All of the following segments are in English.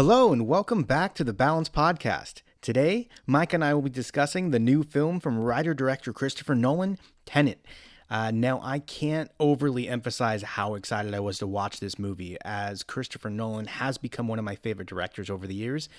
Hello and welcome back to the Balance Podcast. Today, Mike and I will be discussing the new film from writer-director Christopher Nolan, Tenet. Now, I can't overly emphasize how excited I was to watch this movie, as Christopher Nolan has become one of my favorite directors over the years,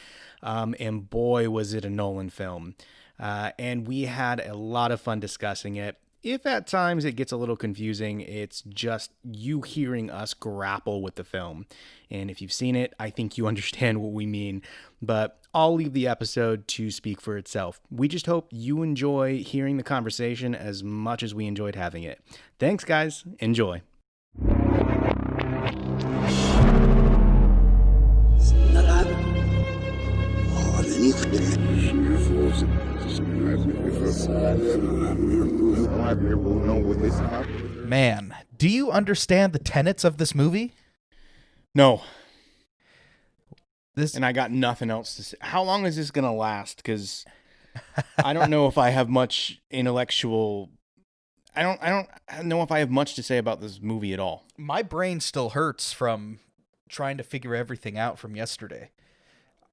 and boy, was it a Nolan film. And we had a lot of fun discussing it. If at times it gets a little confusing, it's just you hearing us grapple with the film. And if you've seen it, I think you understand what we mean. But I'll leave the episode to speak for itself. We just hope you enjoy hearing the conversation as much as we enjoyed having it. Thanks, guys. Enjoy. Man, do you understand the tenets of this movie? No. And I got nothing else to say. How long is this going to last? Because I don't know if I have much intellectual... I don't know if I have much to say about this movie at all. My brain still hurts from trying to figure everything out from yesterday.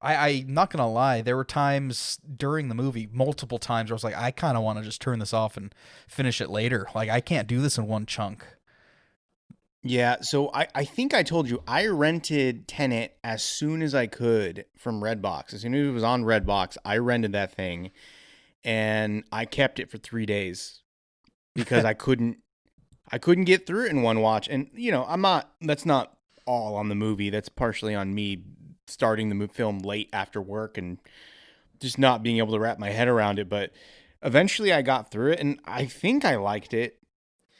I'm not going to lie. There were times during the movie, multiple times, where I was like, I kind of want to just turn this off and finish it later. Like, I can't do this in one chunk. Yeah, so I think I told you, I rented Tenet as soon as I could from Redbox. As soon as it was on Redbox, I rented that thing, and I kept it for 3 days because I couldn't get through it in one watch. And, you know, that's not all on the movie. That's partially on me starting the film late after work and just not being able to wrap my head around it. But eventually I got through it, and I think I liked it.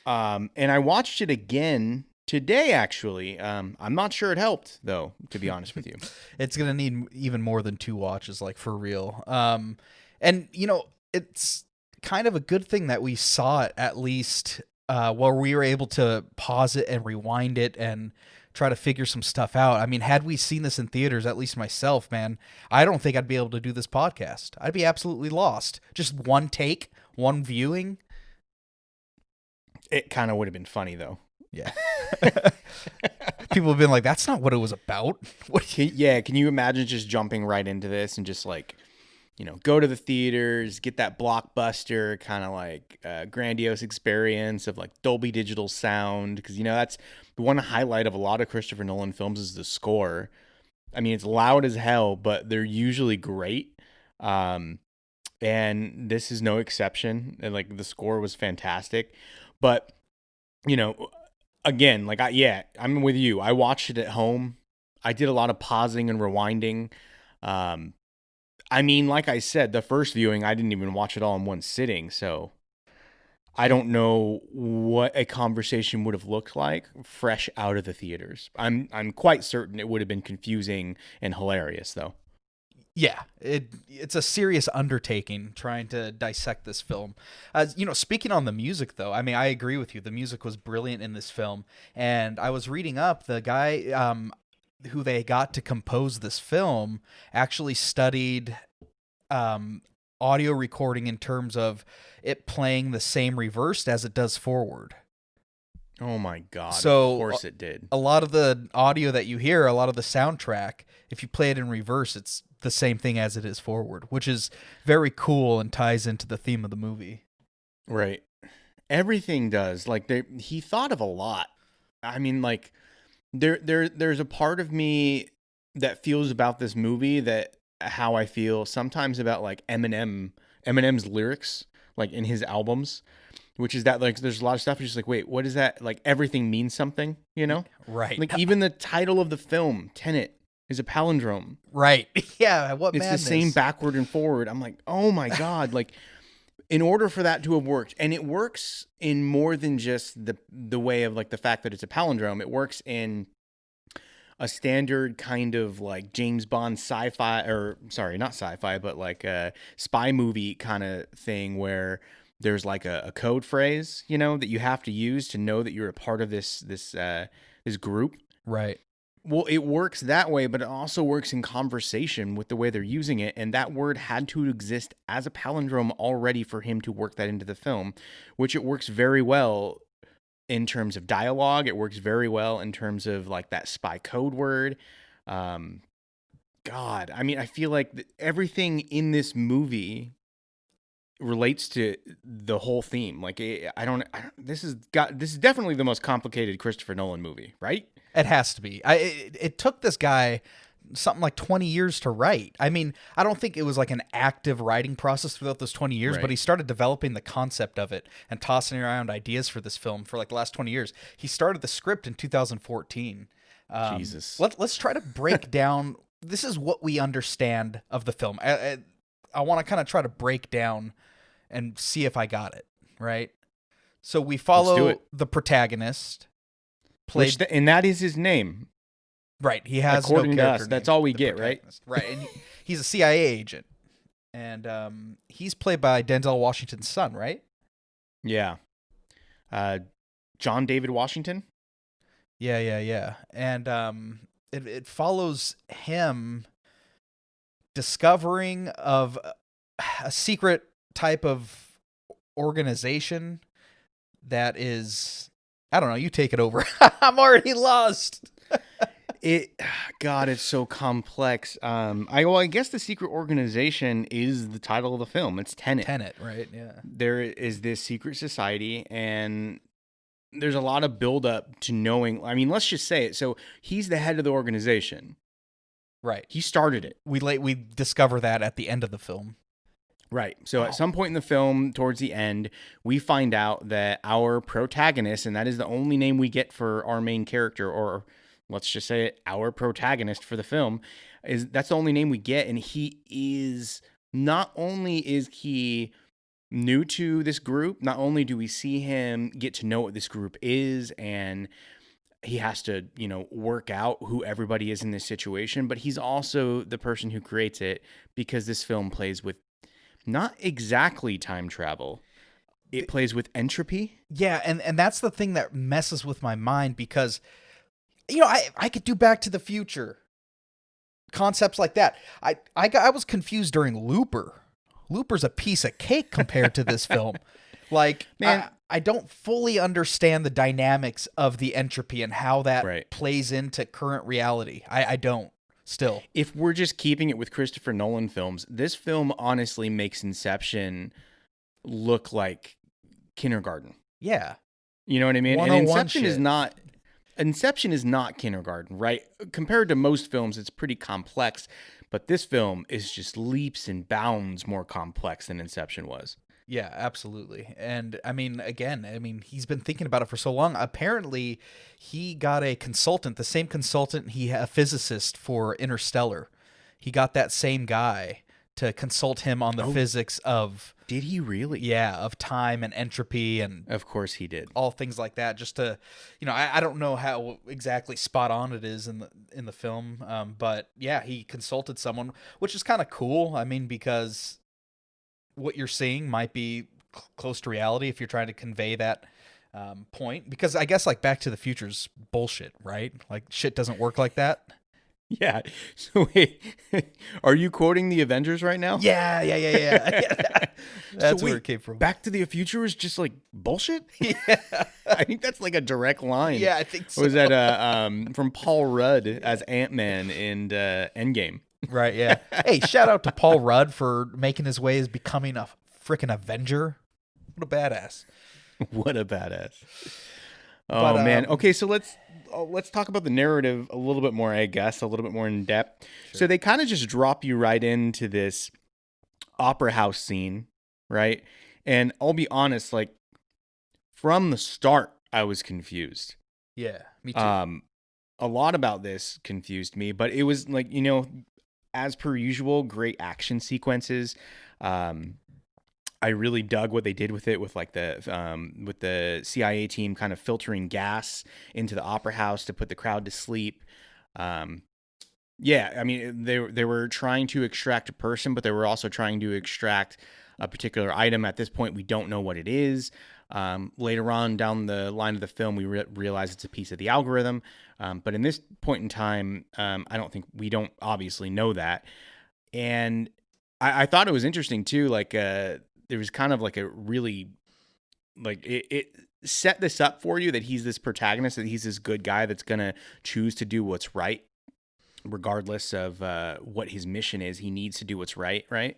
And I watched it again today, actually. I'm not sure it helped, though, to be honest with you. It's going to need even more than 2 watches, like, for real. And, you know, it's kind of a good thing that we saw it at least where we were able to pause it and rewind it and try to figure some stuff out. I mean, had we seen this in theaters, at least myself, man, I don't think I'd be able to do this podcast. I'd be absolutely lost. Just one take, one viewing. It kind of would have been funny, though. Yeah. People have been like, that's not what it was about. Can you imagine just jumping right into this and just like, you know, go to the theaters, get that blockbuster kind of like grandiose experience of like Dolby Digital sound? Because, you know, that's the one highlight of a lot of Christopher Nolan films is the score. I mean, it's loud as hell, but they're usually great. And this is no exception. And like the score was fantastic. But, you know, again, like I'm with you. I watched it at home. I did a lot of pausing and rewinding. I mean, like I said, the first viewing, I didn't even watch it all in one sitting. So I don't know what a conversation would have looked like fresh out of the theaters. I'm quite certain it would have been confusing and hilarious, though. Yeah, it's a serious undertaking trying to dissect this film. You know, speaking on the music, though, I mean, I agree with you. The music was brilliant in this film. And I was reading up, the guy who they got to compose this film actually studied audio recording in terms of it playing the same reversed as it does forward. Oh my God, so of course it did. A lot of the audio that you hear, a lot of the soundtrack, if you play it in reverse, it's the same thing as it is forward, which is very cool and ties into the theme of the movie. Right. Everything does. Like he thought of a lot. I mean, like there's a part of me that feels about this movie that how I feel sometimes about like Eminem's lyrics, like in his albums, which is that like there's a lot of stuff just like, wait, what is that? Like everything means something, you know? Right. Like even the title of the film, Tenet, is a palindrome. Right. Yeah. What it's madness. The same backward and forward. I'm like, oh my God. Like in order for that to have worked, and it works in more than just the way of like the fact that it's a palindrome, it works in a standard kind of like James Bond sci-fi, or sorry, not sci-fi, but like a spy movie kind of thing where there's like a code phrase, you know, that you have to use to know that you're a part of this group. Right. Well, it works that way, but it also works in conversation with the way they're using it. And that word had to exist as a palindrome already for him to work that into the film, which it works very well in terms of dialogue. It works very well in terms of like that spy code word. God, God, I mean, I feel like everything in this movie relates to the whole theme. Like, this is definitely the most complicated Christopher Nolan movie, right? It has to be. It took this guy something like 20 years to write. I mean, I don't think it was like an active writing process throughout those 20 years, but Right. he started developing the concept of it and tossing around ideas for this film for like the last 20 years. He started the script in 2014. Jesus. Let's try to break down. This is what we understand of the film. I want to kind of try to break down and see if I got it right. So we Let's do follow it. the protagonist, played And that is his name, right. He has no according to character us. name. That's all we The get, right? protagonist, right? And he's a CIA agent, and he's played by Denzel Washington's son, right? Yeah. John David Washington. Yeah. And it follows him discovering of a secret type of organization that is, I don't know, you take it over. I'm already lost. God, it's so complex. I guess the secret organization is the title of the film. It's Tenet. Tenet, right? Yeah. There is this secret society, and there's a lot of buildup to knowing. I mean, let's just say it. So he's the head of the organization. Right. He started it. We discover that at the end of the film. Right. So Wow. at some point in the film, towards the end, we find out that our protagonist, and that is the only name we get for our main character, or let's just say it, our protagonist for the film, that's the only name we get. And he is, not only is he new to this group, not only do we see him get to know what this group is, and he has to, work out who everybody is in this situation, but he's also the person who creates it, because this film plays with not exactly time travel. It plays with entropy. Yeah, and that's the thing that messes with my mind because, I could do Back to the Future, concepts like that. I was confused during Looper. Looper's a piece of cake compared to this film. Like, Man. I don't fully understand the dynamics of the entropy and how that Right. plays into current reality. I don't. Still. If we're just keeping it with Christopher Nolan films, this film honestly makes Inception look like kindergarten. Yeah. You know what I mean? And 101 Inception is not kindergarten, right? Compared to most films, it's pretty complex, but this film is just leaps and bounds more complex than Inception was. Yeah, absolutely. And he's been thinking about it for so long. Apparently, he got a consultant, the same consultant a physicist for Interstellar. He got that same guy to consult him on the physics of, Did he really? yeah, of time and entropy and Of course he did. all things like that. Just to, I don't know how exactly spot on it is in the film, but yeah, he consulted someone, which is kind of cool. I mean, because what you're seeing might be close to reality if you're trying to convey that point. Because I guess like Back to the Future's bullshit, right? Like shit doesn't work like that. Yeah. So wait, are you quoting the Avengers right now? Yeah. That's So where wait, it came from. Back to the Future is just like bullshit? Yeah, I think that's like a direct line. yeah, I think so. Or was that from Paul Rudd as Ant-Man in Endgame? Right, yeah. Hey, shout out to Paul Rudd for making his way as becoming a freaking Avenger. What a badass. What a badass. Oh But, man. Okay, so let's talk about the narrative a little bit more, I guess, a little bit more in depth. Sure. So they kind of just drop you right into this opera house scene, right? And I'll be honest, like from the start, I was confused. Yeah, me too. A lot about this confused me, but it was like, as per usual, great action sequences. I really dug what they did with it, with like with the CIA team kind of filtering gas into the opera house to put the crowd to sleep. Yeah, I mean they were trying to extract a person, but they were also trying to extract a particular item. At this point, we don't know what it is. Later on down the line of the film, we realize it's a piece of the algorithm. But in this point in time, we don't obviously know that. And I thought it was interesting too. Like there was kind of like a really, like it set this up for you that he's this protagonist, that he's this good guy that's gonna choose to do what's right, regardless of what his mission is. He needs to do what's right, right?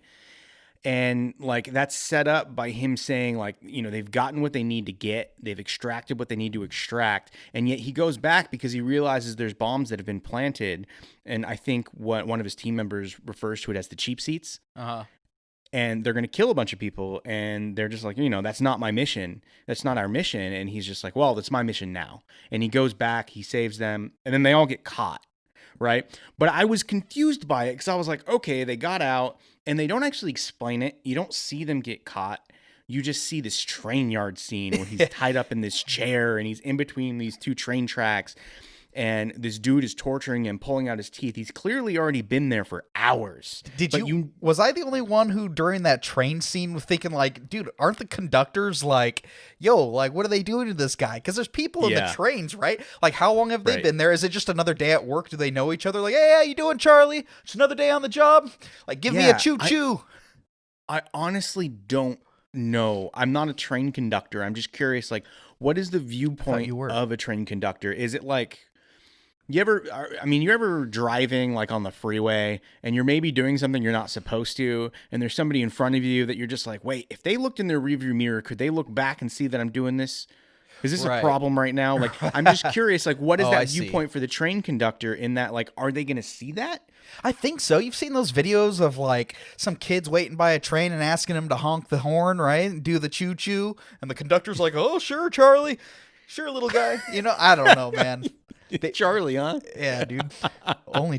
And like that's set up by him saying like, they've gotten what they need to get, they've extracted what they need to extract, and yet he goes back because he realizes there's bombs that have been planted, and I think what one of his team members refers to it as the cheap seats. Uh-huh. And they're going to kill a bunch of people, and they're just like, that's not my mission, that's not our mission. And he's just like, well, that's my mission now. And he goes back, he saves them, and then they all get caught, right? But I was confused by it because I was like, okay, they got out, and they don't actually explain it. You don't see them get caught. You just see this train yard scene where he's tied up in this chair and he's in between these two train tracks, and this dude is torturing him, pulling out his teeth. He's clearly already been there for hours. Was I the only one who during that train scene was thinking like, dude, aren't the conductors like, yo, like what are they doing to this guy? Because there's people in the trains, right? Like how long have they been there? Is it just another day at work? Do they know each other? Like, hey, how you doing, Charlie? It's another day on the job. Like, give me a choo-choo. I honestly don't know. I'm not a train conductor. I'm just curious, like, what is the viewpoint of a train conductor? Is it like, you're ever driving like on the freeway and you're maybe doing something you're not supposed to, and there's somebody in front of you that you're just like, wait, if they looked in their rearview mirror, could they look back and see that I'm doing this? Is this a problem right now? Like, I'm just curious, like, what is that viewpoint for the train conductor in that, like, are they going to see that? I think so. You've seen those videos of like some kids waiting by a train and asking them to honk the horn, right? And do the choo choo. And the conductor's like, oh, sure, Charlie. Sure, little guy. I don't know, man. Charlie, huh? Yeah, dude. Only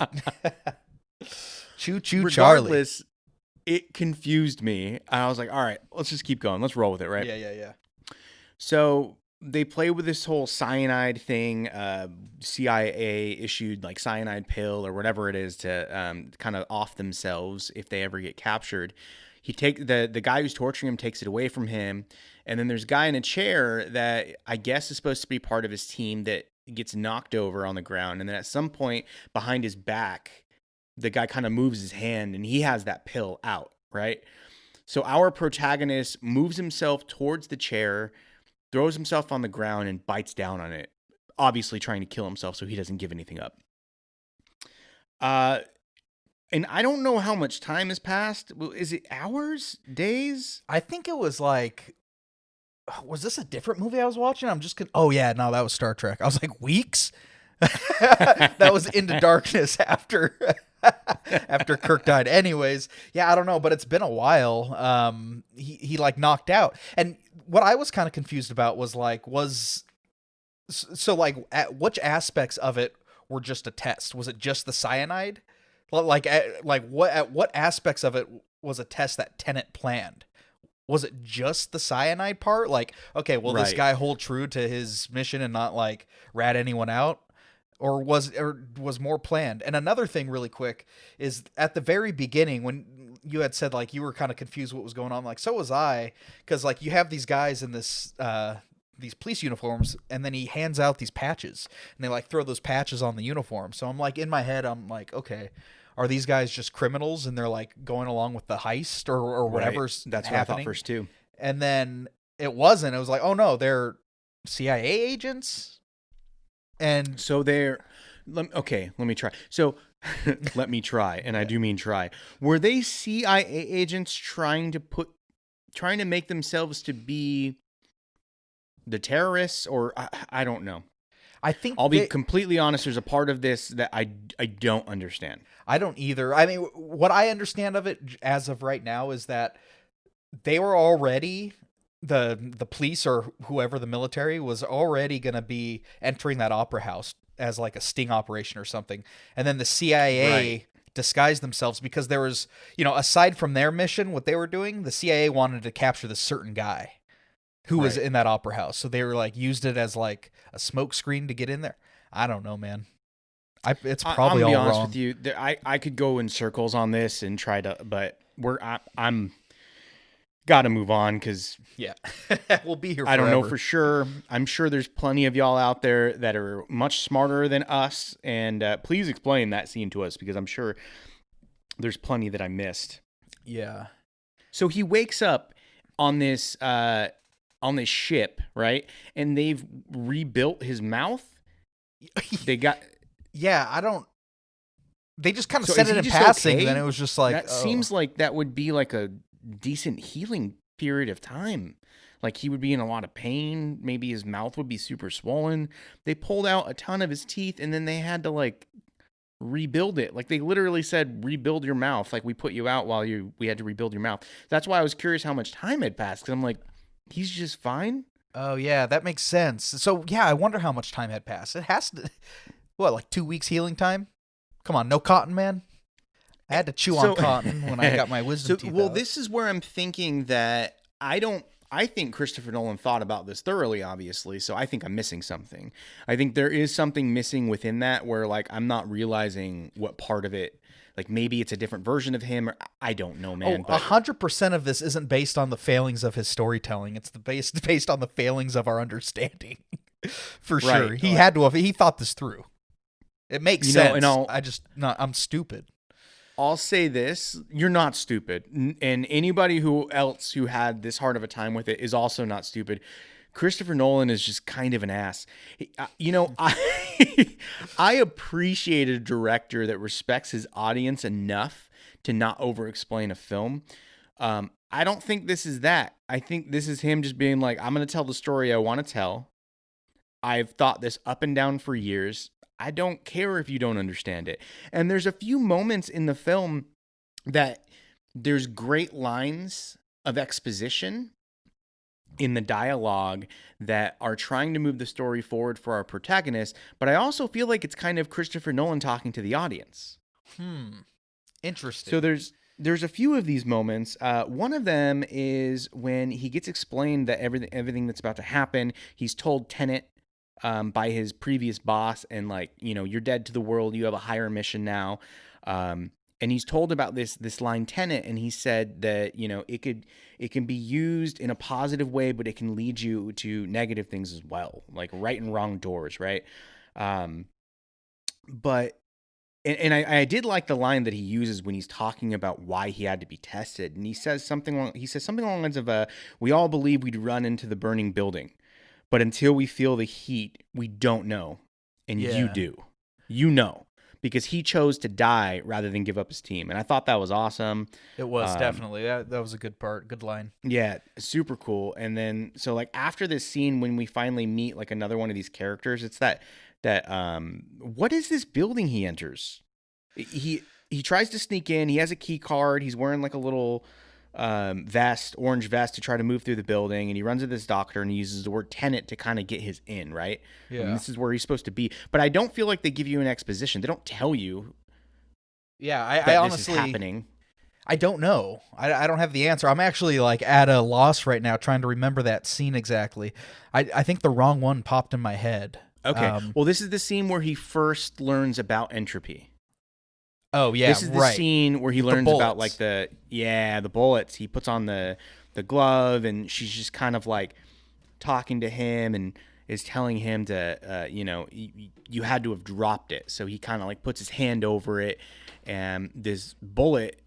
choo choo, Regardless, Charlie. It confused me. I was like, all right, let's just keep going. Let's roll with it, right? Yeah. So they play with this whole cyanide thing. CIA issued like cyanide pill or whatever it is to kind of off themselves if they ever get captured. The guy who's torturing him takes it away from him, and then there's a guy in a chair that I guess is supposed to be part of his team that gets knocked over on the ground, and then at some point behind his back, the guy kind of moves his hand, and he has that pill out, right? So our protagonist moves himself towards the chair, throws himself on the ground, and bites down on it, obviously trying to kill himself so he doesn't give anything up. And I don't know how much time has passed. Is it hours? Days? I think it was like, was this a different movie I was watching? Oh yeah, no, that was Star Trek. I was like, weeks? That was Into Darkness after after Kirk died. Anyways, yeah, I don't know, but it's been a while. He like knocked out. And what I was kind of confused about was like, at which aspects of it were just a test? Was it just the cyanide? At what aspects of it was a test that Tenet planned? Was it just the cyanide part? Like, okay, will this guy hold true to his mission and not like rat anyone out? Or was more planned? And another thing really quick is at the very beginning when you had said like you were kind of confused what was going on, like so was I, because like you have these guys in this these police uniforms, and then he hands out these patches, and they like throw those patches on the uniform. So I'm like, in my head, I'm like, okay, are these guys just criminals and they're like going along with the heist or whatever's That's happening? What I thought first too. And then it wasn't. It was like, oh no, they're CIA agents. And so let me try. So let me try. And I do mean try. Were they CIA agents trying to make themselves to be the terrorists, or I don't know. I think I'll be completely honest. There's a part of this that I don't understand. I don't either. I mean, what I understand of it as of right now is that they were already the police or whoever, the military was already going to be entering that opera house as like a sting operation or something. And then the CIA disguised themselves because there was, aside from their mission, what they were doing, the CIA wanted to capture this certain guy who was in that opera house. So they were like used it as like a smoke screen to get in there. I don't know, man. It's probably all wrong. I'm gonna be honest with you. I could go in circles on this and try to, but I'm got to move on because we'll be here forever. I don't know for sure. I'm sure there's plenty of y'all out there that are much smarter than us, and please explain that scene to us because I'm sure there's plenty that I missed. Yeah. So he wakes up on this ship, right? And they've rebuilt his mouth. They got. Yeah, I don't. They just kind of So said is it he in just passing, okay? then it was just like, That oh. seems like that would be like a decent healing period of time. Like he would be in a lot of pain. Maybe his mouth would be super swollen. They pulled out a ton of his teeth and then they had to like rebuild it. Like they literally said, rebuild your mouth. Like we put you out while we had to rebuild your mouth. That's why I was curious how much time had passed. Cause I'm like, he's just fine. Oh yeah, that makes sense. So yeah, I wonder how much time had passed. It has to, what, like 2 weeks healing time? Come on, no cotton, man. I had to chew on So, cotton when I got my wisdom teeth well, out. this is where I'm thinking that I don't. I think Christopher Nolan thought about this thoroughly, obviously. So I think I'm missing something. I think there is something missing within that where, like, I'm not realizing what part of it. Like, maybe it's a different version of him, or I don't know, Oh, man. But 100% of this isn't based on the failings of his storytelling. It's based on the failings of our understanding. For sure. right, He had to have, he thought this through. It makes and sense. I'm stupid. I'll say this: you're not stupid, and anybody who else who had this hard of a time with it is also not stupid. Christopher Nolan is just kind of an ass. I I appreciate a director that respects his audience enough to not over-explain a film. I don't think this is that. I think this is him just being like, I'm going to tell the story I want to tell. I've thought this up and down for years. I don't care if you don't understand it. And there's a few moments in the film that there's great lines of exposition in the dialogue that are trying to move the story forward for our protagonist, but I also feel like it's kind of Christopher Nolan talking to the audience. Interesting. So there's a few of these moments. One of them is when he gets explained that everything that's about to happen. He's told Tenet by his previous boss, and like, you're dead to the world. You have a higher mission now. And he's told about this line Tenet, and he said that it can be used in a positive way, but it can lead you to negative things as well, like right and wrong doors, right? But and I did like the line that he uses when he's talking about why he had to be tested, and he says something along the lines of, "We all believe we'd run into the burning building, but until we feel the heat, we don't know, and you Yeah. do, because he chose to die rather than give up his team." And I thought that was awesome. It was definitely that was a good part, good line. Yeah, super cool. And then so like after this scene, when we finally meet like another one of these characters, it's that what is this building he enters? He tries to sneak in. He has a key card. He's wearing like a little orange vest to try to move through the building, and he runs into this doctor and he uses the word tenant to kind of get his in, right? Yeah. And this is where he's supposed to be. But I don't feel like they give you an exposition. They don't tell you Yeah, that I this is honestly happening. I don't know. I don't have the answer. I'm actually like at a loss right now trying to remember that scene exactly. I think the wrong one popped in my head. Okay. Well, this is the scene where he first learns about entropy. Oh yeah, This is the right. scene where he The learns about like bullets. the bullets. He puts on the glove, and she's just kind of like talking to him and is telling him to you had to have dropped it. So he kind of like puts his hand over it, and this bullet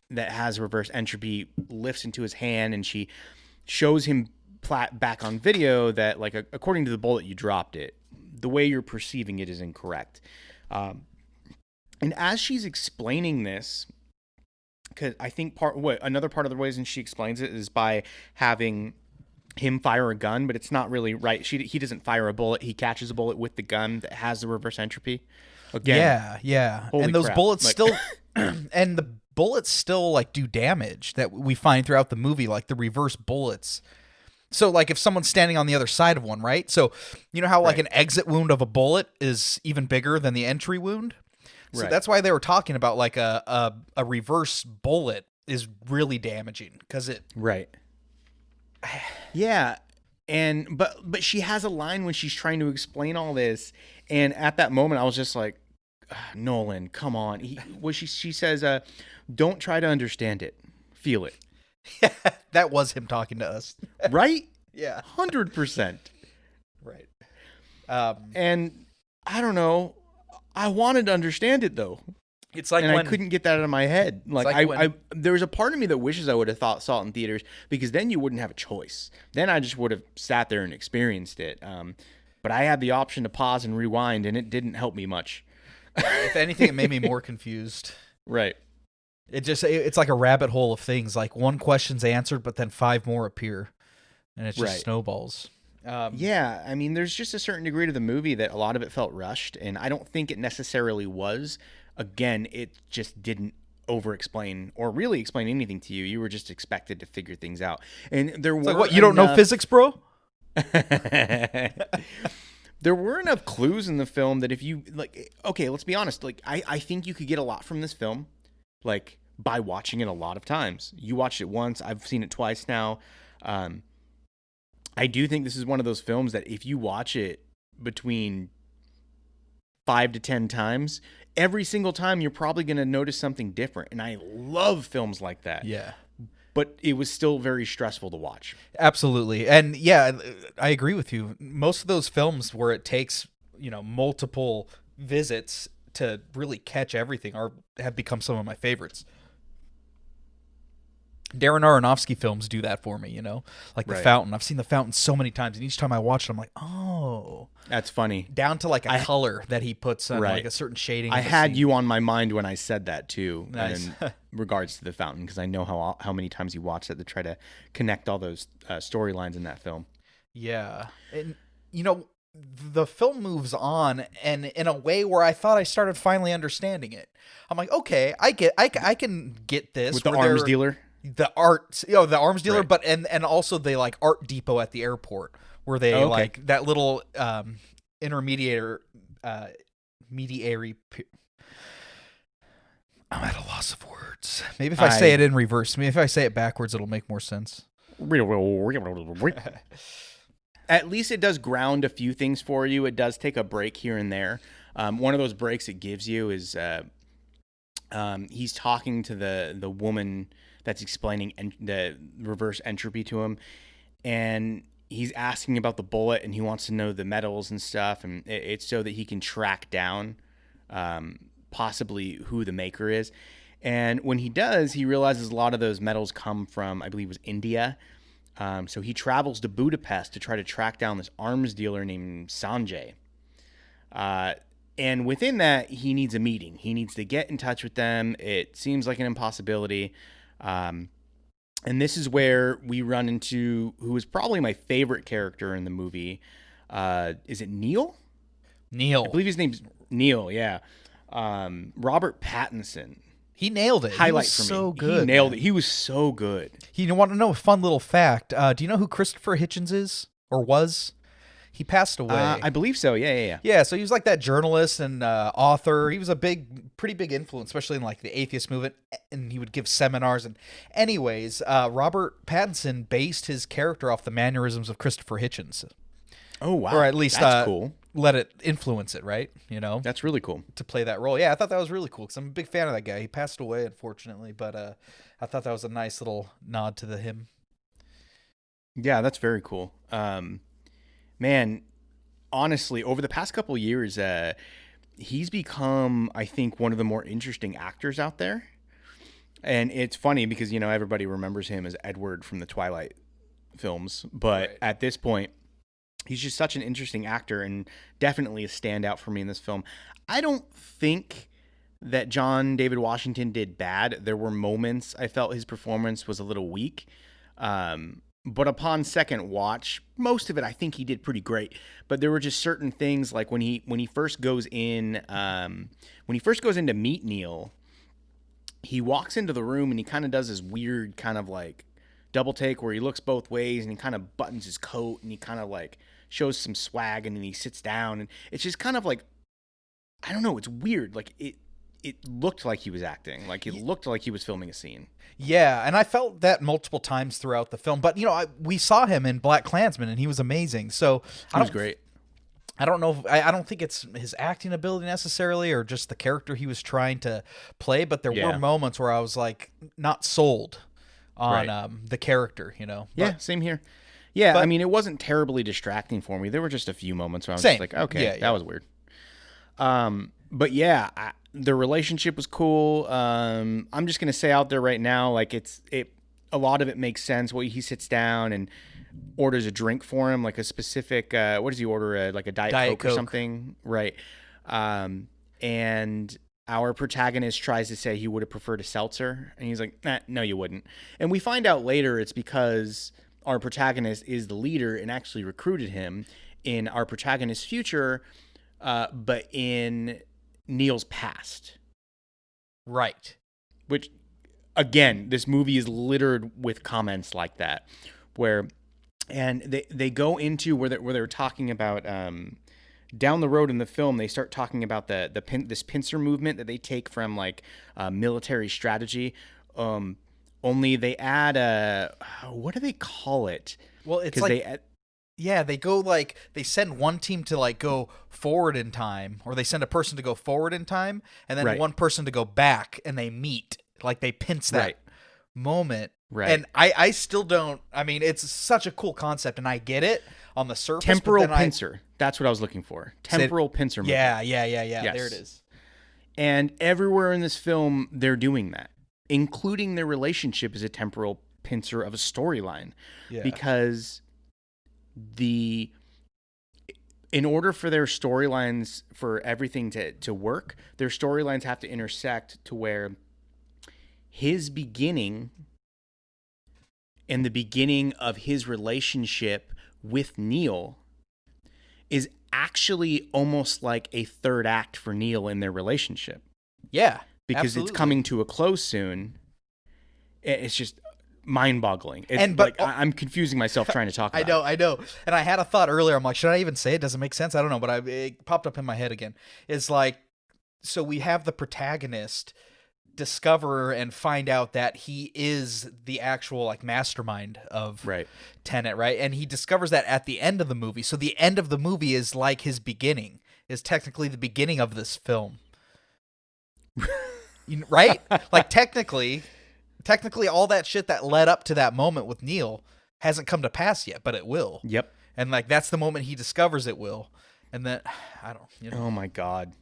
that has reverse entropy lifts into his hand, and she shows him back on video that like according to the bullet, you dropped it. The way you're perceiving it is incorrect. And as she's explaining this, because I think another part of the reason she explains it is by having him fire a gun, but it's not really right. He doesn't fire a bullet. He catches a bullet with the gun that has the reverse entropy. Again, Yeah. holy And those crap. bullets Like, still and the bullets still like do damage that we find throughout the movie, like the reverse bullets. So like if someone's standing on the other side of one, right? So you know how like Right. an exit wound of a bullet is even bigger than the entry wound? So Right. that's why they were talking about like a reverse bullet is really damaging because it. Right. Yeah. But she has a line when she's trying to explain all this, and at that moment I was just like, Nolan, come on. She says, don't try to understand it. Feel it. That was him talking to us. Right? Yeah. 100%. Right. And I don't know. I wanted to understand it though. It's like And when I couldn't get that out of my head. Like, like when- there was a part of me that wishes I would have saw it in theaters, because then you wouldn't have a choice. Then I just would have sat there and experienced it. But I had the option to pause and rewind, and it didn't help me much. If anything, it made me more confused. Right. It's like a rabbit hole of things. Like one question's answered, but then five more appear, and it's just Right. snowballs. Yeah, I mean, there's just a certain degree to the movie that a lot of it felt rushed, and I don't think it necessarily was. Again, it just didn't over explain or really explain anything to you. You were just expected to figure things out. And there It's were like, what, you don't know enough physics, bro? there were enough clues in the film that if you like okay, let's be honest, like I think you could get a lot from this film, like by watching it a lot of times. You watched it once, I've seen it twice now. Um, I do think this is one of those films that if you watch it between 5 to 10 times, every single time you're probably going to notice something different. And I love films like that. Yeah. But it was still very stressful to watch. Absolutely. And yeah, I agree with you. Most of those films where it takes, multiple visits to really catch everything have become some of my favorites. Darren Aronofsky films do that for me, like The Right. Fountain. I've seen The Fountain so many times, and each time I watch it, I'm like, oh, That's funny. down to like a color that he puts on, Right. like a certain shading. I of a had scene. you on my mind when I said that too, Nice. in regards to The Fountain, because I know how many times you watched it to try to connect all those storylines in that film. Yeah. And, the film moves on, and in a way where I thought I started finally understanding it. I'm like, okay, I can get this. With the where arms they're- dealer? The art, the arms dealer, Right. but and also they like art depot at the airport where they Oh, okay. like that little intermediary. I'm at a loss of words. Maybe if I say it in reverse, maybe if I say it backwards, it'll make more sense. At least it does ground a few things for you. It does take a break here and there. One of those breaks it gives you is he's talking to the woman that's explaining the reverse entropy to him, and he's asking about the bullet, and he wants to know the metals and stuff, and it's so that he can track down possibly who the maker is. And when he does, he realizes a lot of those metals come from, I believe it was India. So he travels to Budapest to try to track down this arms dealer named Sanjay. And within that, he needs a meeting. He needs to get in touch with them. It seems like an impossibility. And this is where we run into who is probably my favorite character in the movie. Is it Neil? Neil. I believe his name's Neil, yeah. Robert Pattinson. He nailed it. Highlight he was for me. so good. He nailed it. He was so good. You want to know a fun little fact? Do you know who Christopher Hitchens is or was? He passed away. I believe so. Yeah. Yeah, so he was like that journalist and author. He was a pretty big influence, especially in like the atheist movement, and he would give seminars. And anyways, Robert Pattinson based his character off the mannerisms of Christopher Hitchens, Oh wow. or at least that's cool. let it influence it, right? That's really cool. To play that role. Yeah, I thought that was really cool because I'm a big fan of that guy. He passed away, unfortunately, but I thought that was a nice little nod to him. Yeah, that's very cool. Man, honestly, over the past couple of years, he's become, I think, one of the more interesting actors out there. And it's funny because, everybody remembers him as Edward from the Twilight films. But Right. at this point, he's just such an interesting actor and definitely a standout for me in this film. I don't think that John David Washington did bad. There were moments I felt his performance was a little weak. But upon second watch, most of it I think he did pretty great. But there were just certain things like when he first goes in to meet Neil, he walks into the room and he kind of does this weird kind of like double take where he looks both ways and he kind of buttons his coat and he kind of like shows some swag and then he sits down and it's just kind of like, I don't know, it's weird. Like it looked like he was acting, like it looked like he was filming a scene. Yeah, and I felt that multiple times throughout the film. But we saw him in Black Klansman, and he was amazing. So He was great. I don't know. I don't think it's his acting ability necessarily, or just the character he was trying to play. But there Yeah. were moments where I was like not sold on Right. the character. Yeah, same here. Yeah, but- I mean, it wasn't terribly distracting for me. There were just a few moments where I was Same. just like, okay, Yeah. that was weird. But yeah, the relationship was cool. I'm just gonna say out there right now, like a lot of it makes sense. Well, he sits down and orders a drink for him, like a specific. What does he order? Like a Diet Diet Coke or Coke. something, right? and our protagonist tries to say he would have preferred a seltzer, and he's like, nah, no, you wouldn't. And we find out later it's because our protagonist is the leader and actually recruited him in our protagonist's future, but in Neil's past. Right. Which, again, this movie is littered with comments like that, where, and they go into where they're talking about down the road in the film. They start talking about this pincer movement that they take from like military strategy. Only they add what do they call it? Well, it's like they go like they send one team to like go forward in time, or they send a person to go forward in time, and then Right. one person to go back, and they meet. Like they pinch that Right. moment. Right. And I still don't. I mean, it's such a cool concept, and I get it on the surface. Temporal pincer. That's what I was looking for. Temporal pincer movement. Yeah. Yes. There it is. And everywhere in this film, they're doing that, including their relationship is a temporal pincer of a storyline. Yeah. Because in order for their storylines, for everything to work, their storylines have to intersect to where his beginning and the beginning of his relationship with Neil is actually almost like a third act for Neil in their relationship. Yeah. Because absolutely. it's coming to a close soon. It's just mind-boggling. I'm confusing myself trying to talk about it. I know. And I had a thought earlier. I'm like, should I even say it? Does it make sense? I don't know, but it popped up in my head again. It's like, so we have the protagonist discover and find out that he is the actual like mastermind of Tenet, right? And he discovers that at the end of the movie. So the end of the movie is like his beginning, is technically the beginning of this film. Right? Like technically all that shit that led up to that moment with Neil hasn't come to pass yet, but it will. Yep. And like that's the moment he discovers it will. And then I don't, Oh my God.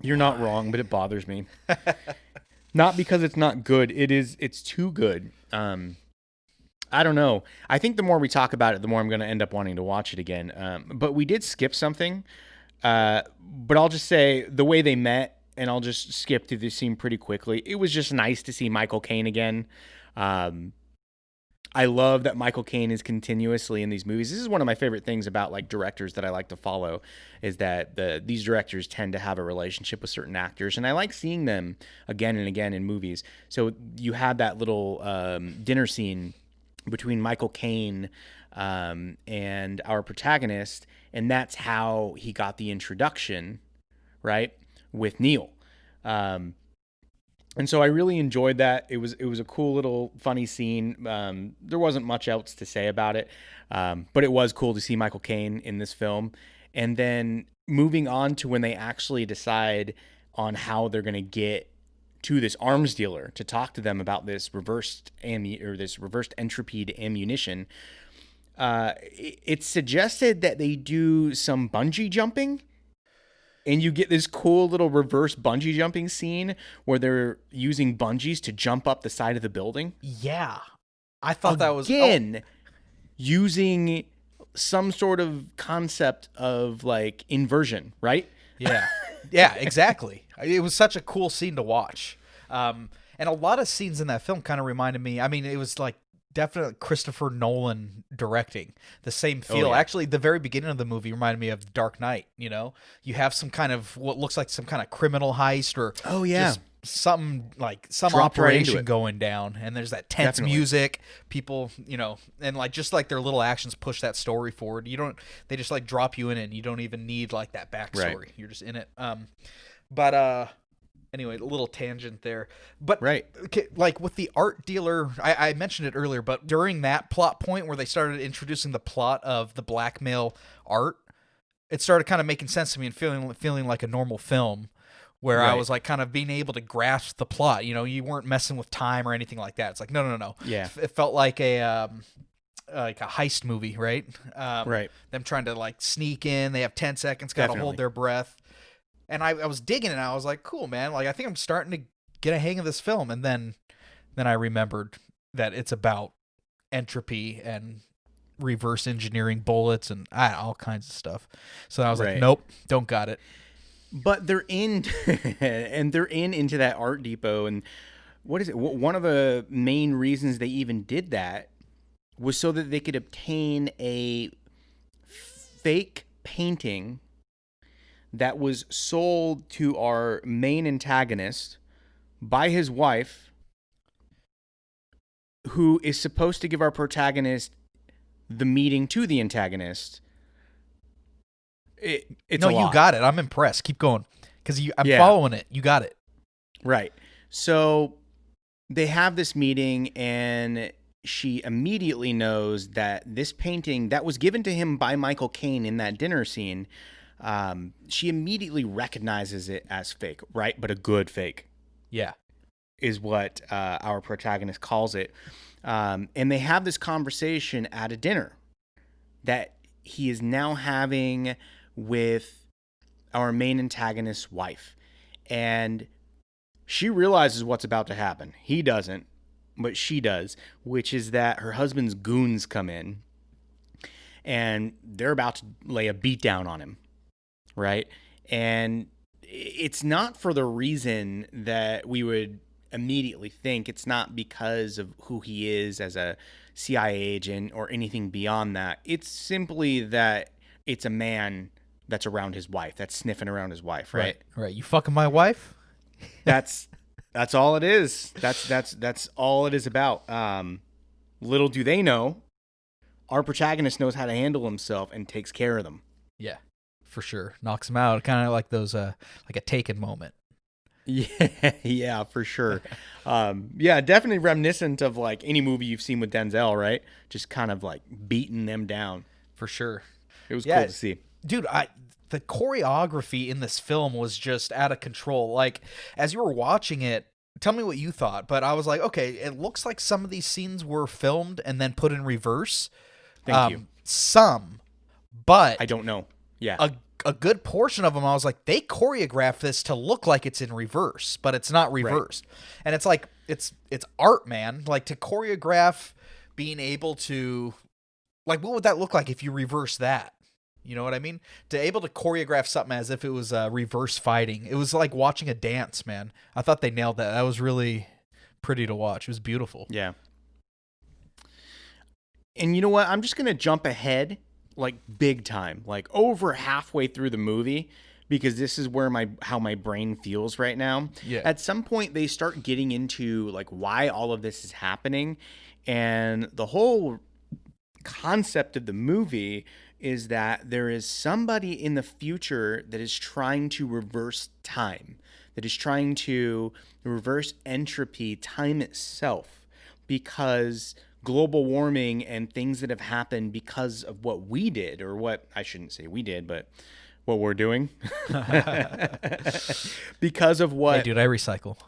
You're not wrong, but it bothers me. Not because it's not good. It's too good. I don't know. I think the more we talk about it, the more I'm going to end up wanting to watch it again. But we did skip something. But I'll just say the way they met, and I'll just skip through this scene pretty quickly. It was just nice to see Michael Caine again. I love that Michael Caine is continuously in these movies. This is one of my favorite things about like directors that I like to follow, is that these directors tend to have a relationship with certain actors, and I like seeing them again and again in movies. So you had that little dinner scene between Michael Caine and our protagonist, and that's how he got the introduction, right, with Neil. And so I really enjoyed that. It was a cool little funny scene. There wasn't much else to say about it, but it was cool to see Michael Caine in this film. And then moving on to when they actually decide on how they're going to get to this arms dealer to talk to them about this reversed entropied ammunition. It's suggested that they do some bungee jumping. And you get this cool little reverse bungee jumping scene where they're using bungees to jump up the side of the building. Yeah. I thought that was... Again, using some sort of concept of like inversion, right? Yeah. Yeah, exactly. It was such a cool scene to watch. And a lot of scenes in that film kind of reminded me... I mean, it was like definitely Christopher Nolan directing, the same feel. Actually, the very beginning of the movie reminded me of Dark Knight. You know, you have some kind of what looks like some kind of criminal heist or just something like some dropped operation right going down, and there's that tense music. People, you know, and like just like their little actions push that story forward. They just like drop you in it, and you don't even need like that backstory. Right. You're just in it. Anyway, a little tangent there. But like with the art dealer, I mentioned it earlier, but during that plot point where they started introducing the plot of the blackmail art, it started kind of making sense to me and feeling like a normal film where I was like kind of being able to grasp the plot. You know, you weren't messing with time or anything like that. It's like, no. Yeah. It felt like a heist movie, right? Them trying to like sneak in. They have 10 seconds, got to hold their breath. And I was digging it, and I was like, cool, man. Like, I think I'm starting to get a hang of this film. And then I remembered that it's about entropy and reverse engineering bullets and all kinds of stuff. So I was like, nope, don't got it. but they're in and they're into that art depot. And what is it, one of the main reasons they even did that was so that they could obtain a fake painting that was sold to our main antagonist by his wife, who is supposed to give our protagonist the meeting to the antagonist. It's No, a you lot. got it. I'm impressed. Keep going, because I'm Yeah, following it. You got it. right. So they have this meeting, and she immediately knows that this painting that was given to him by Michael Caine in that dinner scene, she immediately recognizes it as fake, right? But a good fake Yeah. is what our protagonist calls it. And they have this conversation at a dinner that he is now having with our main antagonist's wife. And she realizes what's about to happen. He doesn't, but she does, which is that her husband's goons come in and they're about to lay a beat down on him, right? And it's not for the reason that we would immediately think. It's not because of who he is as a CIA agent or anything beyond that. It's simply that it's a man that's around his wife, that's sniffing around his wife, right? Right. You fucking my wife? That's that's all it is. That's all it is about. Little do they know, our protagonist knows how to handle himself and takes care of them. Yeah, for sure. Knocks him out. Kind of like those, like a Taken moment. Yeah, yeah, for sure. Yeah, definitely reminiscent of like any movie you've seen with Denzel, right? Just kind of like beating them down. For sure. It was Yeah, cool to see. dude, the choreography in this film was just out of control. Like, as you were watching it, tell me what you thought, but I was like, okay, it looks like some of these scenes were filmed and then put in reverse. Thank you. Some, but I don't know. Yeah. a good portion of them, I was like, they choreographed this to look like it's in reverse, but it's not reversed. And it's like, it's art, man. Like, to choreograph being able to, like, what would that look like if you reverse that? You know what I mean? To able to choreograph something as if it was reverse fighting. It was like watching a dance, man. I thought they nailed that. That was really pretty to watch. It was beautiful. Yeah. And you know what? I'm just going to jump ahead like big time, like over halfway through the movie, because this is where how my brain feels right now. Yeah. At some point they start getting into like why all of this is happening, and the whole concept of the movie is that there is somebody in the future that is trying to reverse time, that is trying to reverse entropy, time itself, because global warming and things that have happened because of what we did, or what I shouldn't say we did, but what we're doing, because of what, Hey, dude, I recycle.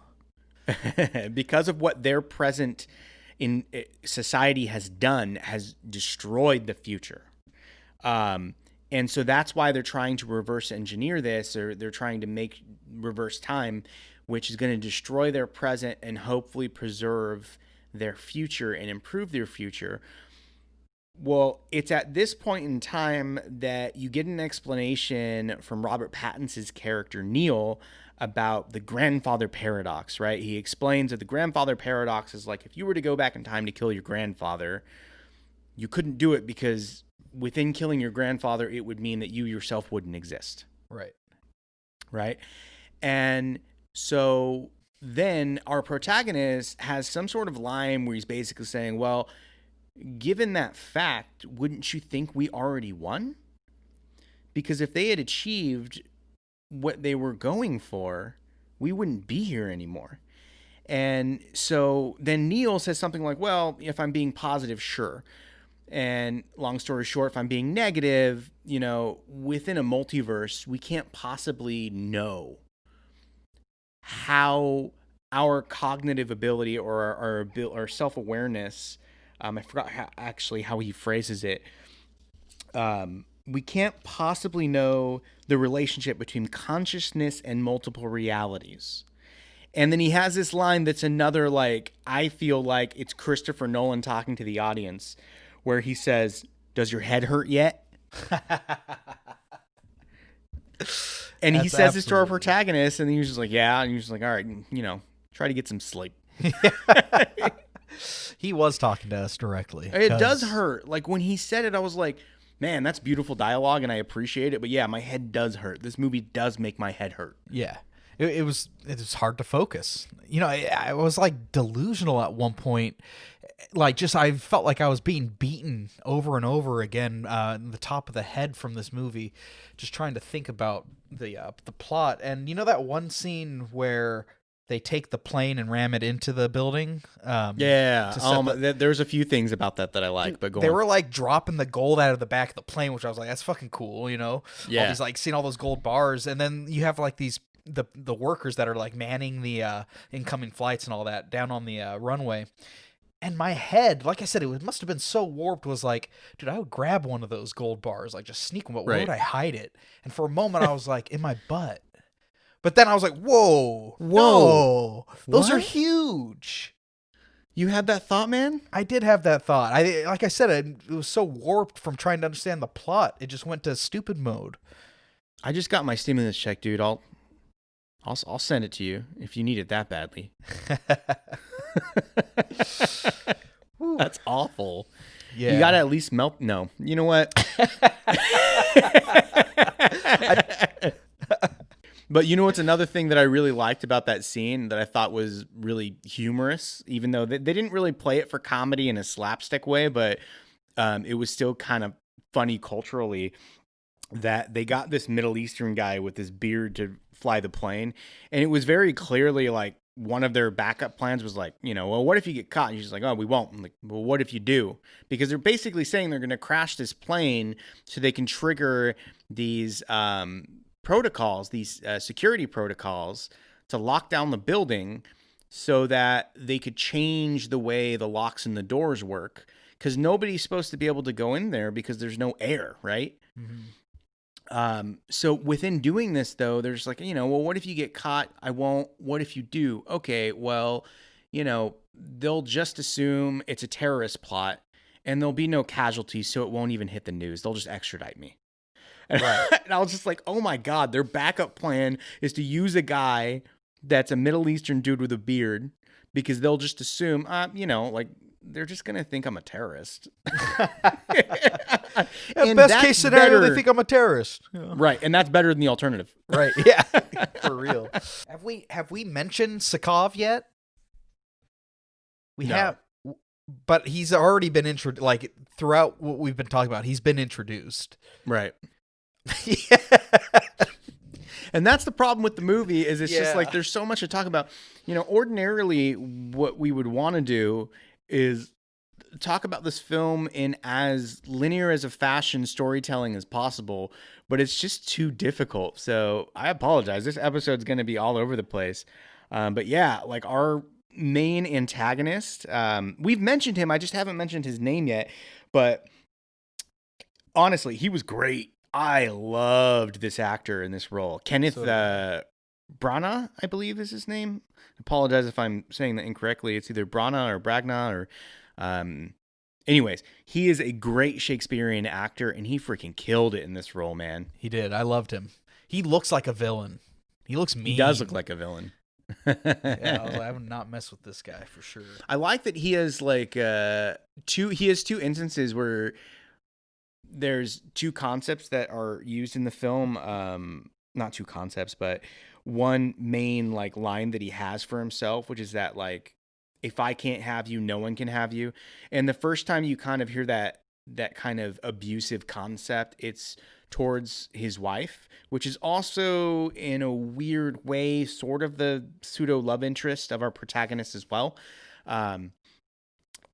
because of what their present in society has done, has destroyed the future. And so that's why they're trying to reverse engineer this, or they're trying to make reverse time, which is going to destroy their present and hopefully preserve their future and improve their future. Well, it's at this point in time that you get an explanation from Robert Pattinson's character, Neil, about the grandfather paradox, right? He explains that the grandfather paradox is like, if you were to go back in time to kill your grandfather, you couldn't do it because within killing your grandfather, it would mean that you yourself wouldn't exist. Right. Right. And so then our protagonist has some sort of line where he's basically saying, well, given that fact, wouldn't you think we already won? Because if they had achieved what they were going for, we wouldn't be here anymore. And so then Neil says something like, well, if I'm being positive, sure. And long story short, if I'm being negative, within a multiverse, we can't possibly know how our cognitive ability or our self-awareness, I forgot how he phrases it. We can't possibly know the relationship between consciousness and multiple realities. And then he has this line that's another, like, I feel like it's Christopher Nolan talking to the audience, where he says, "Does your head hurt yet?" And he That's says this to our absolutely. protagonist, and he was just like, yeah. And he was just like, all right, try to get some sleep. He was talking to us directly. It does 'Cause hurt. Like when he said it, I was like, man, that's beautiful dialogue, and I appreciate it. But yeah, my head does hurt. This movie does make my head hurt. yeah, it was hard to focus. I was like delusional at one point. Like just I felt like I was being beaten over and over again in the top of the head from this movie, just trying to think about the plot. And that one scene where they take the plane and ram it into the building. Yeah. To set There's a few things about that I like, but go they on. were like dropping the gold out of the back of the plane, which I was like, that's fucking cool, All Yeah. these like seeing all those gold bars, and then you have like these the workers that are like manning the incoming flights and all that down on the runway. And my head, like I said, must have been so warped, was like, dude, I would grab one of those gold bars, like just sneak one, but where Right. would I hide it? And for a moment I was like, in my butt. But then I was like, whoa, no, those are What? huge. You had that thought, man? I did have that thought. Like I said, it was so warped from trying to understand the plot. It just went to stupid mode. I just got my stimulus check, dude. I'll send it to you if you need it that badly. That's awful. Yeah. You gotta at least melt. No, you know what? But you know what's another thing that I really liked about that scene that I thought was really humorous, even though they didn't really play it for comedy in a slapstick way, but it was still kind of funny culturally, that they got this Middle Eastern guy with this beard to fly the plane. And it was very clearly like one of their backup plans was like, well, what if you get caught? And she's like, oh, we won't. I'm like, well, what if you do? Because they're basically saying they're going to crash this plane so they can trigger these protocols, these security protocols to lock down the building so that they could change the way the locks and the doors work. Because nobody's supposed to be able to go in there because there's no air, right? So within doing this, though, there's like, well, what if you get caught? I won't. What if you do? Okay, well, they'll just assume it's a terrorist plot and there'll be no casualties, so it won't even hit the news. They'll just extradite me. And, Right. and I was just like, oh my God, their backup plan is to use a guy that's a Middle Eastern dude with a beard because they'll just assume, like, they're just going to think I'm a terrorist. And best that's case scenario, better. they think I'm a terrorist. Yeah. Right, and that's better than the alternative. Right. Yeah. For real. Have we mentioned Sakov yet? We No. have, but he's already been introduced. Like throughout what we've been talking about, he's been introduced. Right. Yeah. And that's the problem with the movie is it's just Yeah. like there's so much to talk about. Ordinarily what we would want to do is talk about this film in as linear as a fashion storytelling as possible, but it's just too difficult. So I apologize. This episode's going to be all over the place. But yeah, like our main antagonist, we've mentioned him. I just haven't mentioned his name yet, but honestly, he was great. I loved this actor in this role. Kenneth Branagh, I believe is his name. I apologize if I'm saying that incorrectly. It's either Branagh or Bragna or anyways, he is a great Shakespearean actor and he freaking killed it in this role, man. He did. I loved him. He looks like a villain. He looks mean. He does look like a villain. Yeah, I would not mess with this guy for sure. I like that he has like two instances where there's two concepts that are used in the film. Not two concepts, but one main like line that he has for himself, which is that like, if I can't have you, no one can have you. And the first time you kind of hear that kind of abusive concept, it's towards his wife, which is also in a weird way sort of the pseudo love interest of our protagonist as well.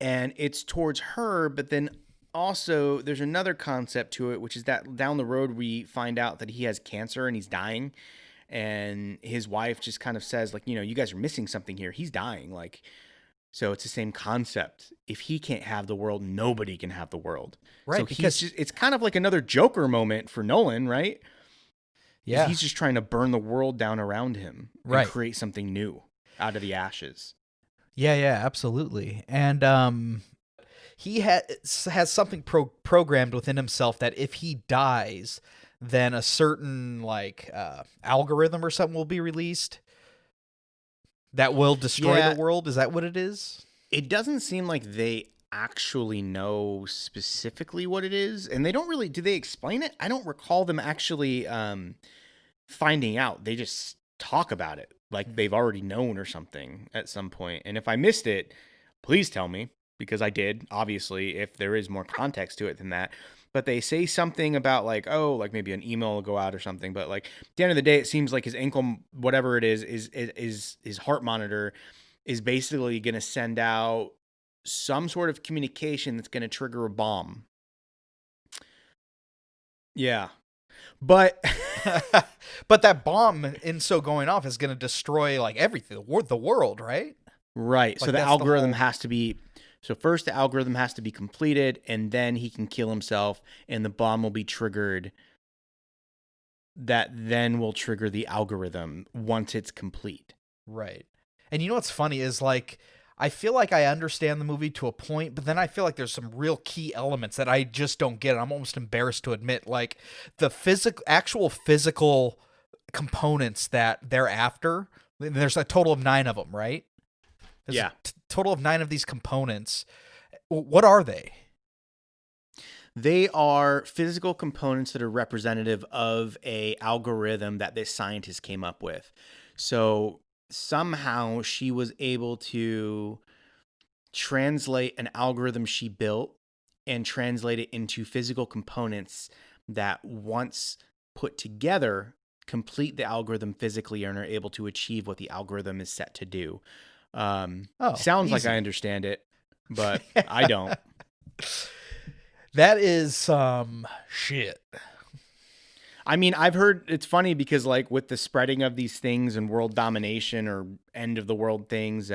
And it's towards her, but then also there's another concept to it, which is that down the road we find out that he has cancer and he's dying, and his wife just kind of says like, you guys are missing something here. He's dying. Like, so it's the same concept. If he can't have the world, nobody can have the world. Right, So because it's kind of like another Joker moment for Nolan, right? yeah, He's just trying to burn the world down around him and Right. create something new out of the ashes. yeah, absolutely. And he has something programmed within himself that if he dies, then a certain like algorithm or something will be released that will destroy the Yeah, world. Is that what it is? it doesn't seem like they actually know specifically what it is, and they don't really. Do they explain it? I don't recall them actually finding out. They just talk about it like they've already known or something at some point. And if I missed it, please tell me because I did. Obviously, if there is more context to it than that. But they say something about like, oh, like maybe an email will go out or something. But like at the end of the day, it seems like his ankle, whatever it is his heart monitor is basically going to send out some sort of communication that's going to trigger a bomb. Yeah. But But that bomb, in so going off, is going to destroy like everything, the world, right? right. So Like the that's the algorithm whole. has to be so first the algorithm has to be completed and then he can kill himself and the bomb will be triggered that then will trigger the algorithm once it's complete. Right. And you know what's funny is like I feel like I understand the movie to a point, but then I feel like there's some real key elements that I just don't get. I'm almost embarrassed to admit, like the actual physical components that they're after. There's a total of 9 of them, right? There's a Yeah. total of 9 of these components. What are they? They are physical components that are representative of a algorithm that this scientist came up with. So somehow she was able to translate an algorithm she built and translate it into physical components that once put together complete the algorithm physically and are able to achieve what the algorithm is set to do. Oh, Sounds like I easy. understand it, but I don't. That is some shit. I mean, I've heard it's funny because like with the spreading of these things and world domination or end of the world things,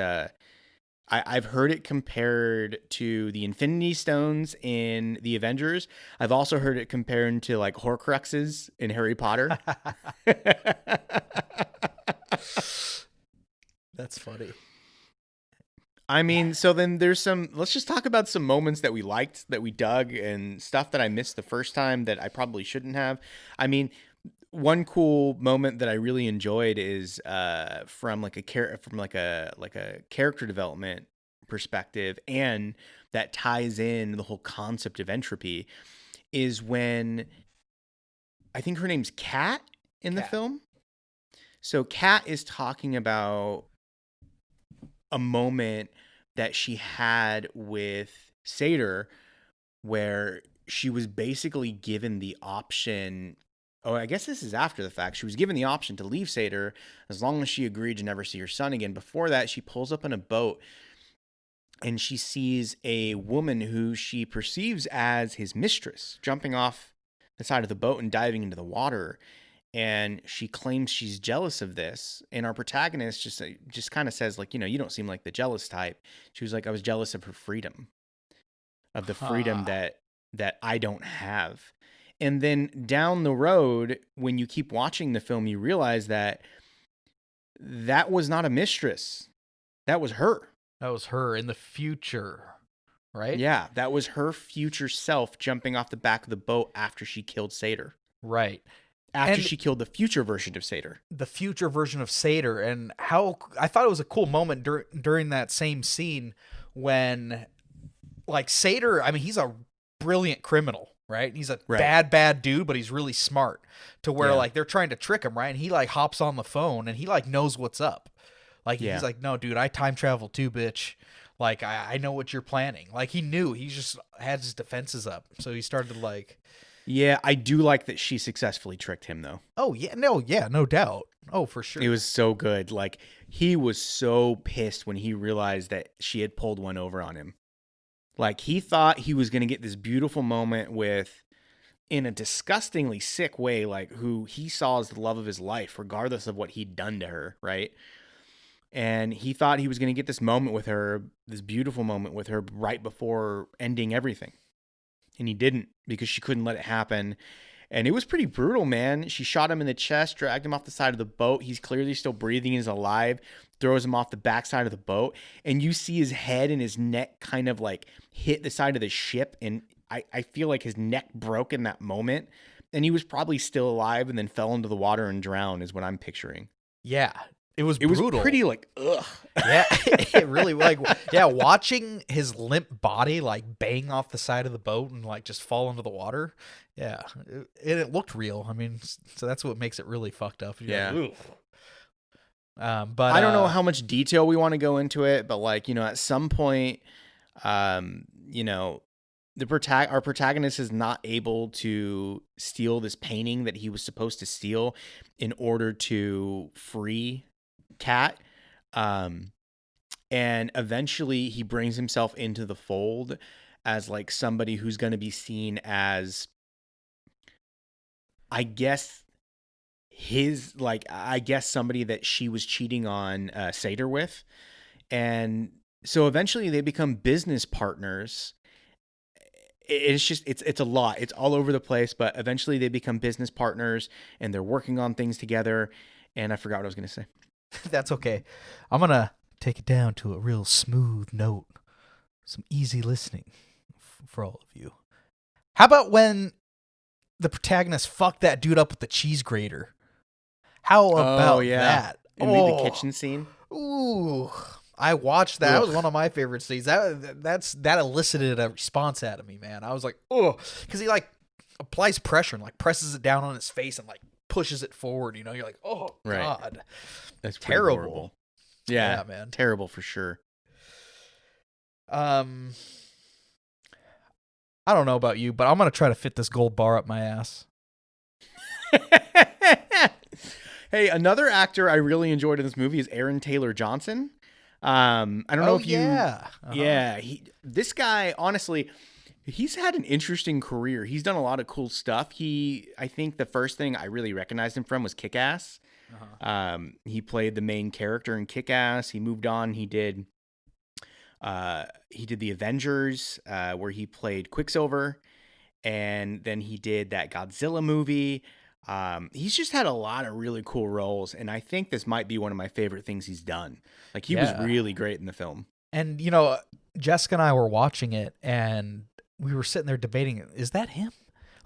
I've heard it compared to the Infinity Stones in the Avengers. I've also heard it compared to like Horcruxes in Harry Potter. That's funny. I mean, so then there's some. Let's just talk about some moments that we liked, that we dug, and stuff that I missed the first time that I probably shouldn't have. I mean, one cool moment that I really enjoyed is from like a character development perspective, and that ties in the whole concept of entropy. Is when I think her name's Kat in the Cat. film. So Kat is talking about a moment that she had with Seder where she was basically given the option. Oh, I guess this is after the fact. She was given the option to leave Seder as long as she agreed to never see her son again. Before that, she pulls up in a boat and she sees a woman who she perceives as his mistress jumping off the side of the boat and diving into the water. And she claims she's jealous of this. And our protagonist just kind of says like, you don't seem like the jealous type. She was like, I was jealous of her freedom, of the freedom Huh. that I don't have. And then down the road, when you keep watching the film, you realize that that was not a mistress. That was her. That was her in the future, right? Yeah, that was her future self jumping off the back of the boat after she killed Seder. Right. After And she killed the future version of Seder. the future version of Seder, and how I thought it was a cool moment during that same scene when, like, Seder, I mean, he's a brilliant criminal, right? He's a Right. bad dude, but he's really smart to where, Yeah. like, they're trying to trick him, right? And he, like, hops on the phone and he, like, knows what's up. Like, he's Yeah. like, no, dude, I time travel too, bitch. Like, I know what you're planning. Like, he knew. He just had his defenses up. So he started, like, Yeah, I do like that she successfully tricked him though. oh, yeah, no doubt. Oh, for sure. It was so good. Like he was so pissed when he realized that she had pulled one over on him. Like he thought he was going to get this beautiful moment with in a disgustingly sick way like who he saw as the love of his life regardless of what he'd done to her, right? And he thought he was going to get this moment with her, this beautiful moment with her right before ending everything. And he didn't because she couldn't let it happen. And it was pretty brutal, man. She shot him in the chest, dragged him off the side of the boat. He's clearly still breathing, he's alive, throws him off the backside of the boat. And you see his head and his neck kind of like hit the side of the ship. And I feel like his neck broke in that moment and he was probably still alive and then fell into the water and drowned is what I'm picturing. Yeah, it was It was brutal. pretty like, ugh. Yeah, it really like yeah. Watching his limp body like bang off the side of the boat and like just fall into the water. Yeah, it looked real. I mean, so that's what makes it really fucked up. You're Yeah. like, but I don't know how much detail we want to go into it, but like, at some point, you know, our protagonist is not able to steal this painting that he was supposed to steal in order to free Kat. And eventually he brings himself into the fold as like somebody who's going to be seen as, I guess, somebody that she was cheating on Seder with. And so eventually they become business partners. It's a lot. It's all over the place, but eventually they become business partners and they're working on things together. And I forgot what I was going to say. That's okay. I'm gonna take it down to a real smooth note, some easy listening for all of you. How about when the protagonist fucked that dude up with the cheese grater? How about that? In the kitchen scene. Ooh, I watched that. That was one of my favorite scenes. That elicited a response out of me, man. I was like, oh, because he like applies pressure and like presses it down on his face and like pushes it forward. You're like, oh god, that's terrible. Horrible. Yeah, man, terrible for sure. I don't know about you, but I'm gonna try to fit this gold bar up my ass. Hey, another actor I really enjoyed in this movie is Aaron Taylor Johnson. I don't know if you... Yeah. This guy, honestly, he's had an interesting career. He's done a lot of cool stuff. I think the first thing I really recognized him from was Kick-Ass. He played the main character in Kick-Ass. He moved on. He did The Avengers, where he played Quicksilver. And then he did that Godzilla movie. He's just had a lot of really cool roles, and I think this might be one of my favorite things he's done. Like, he was really great in the film. And, Jessica and I were watching it, and we were sitting there debating, is that him?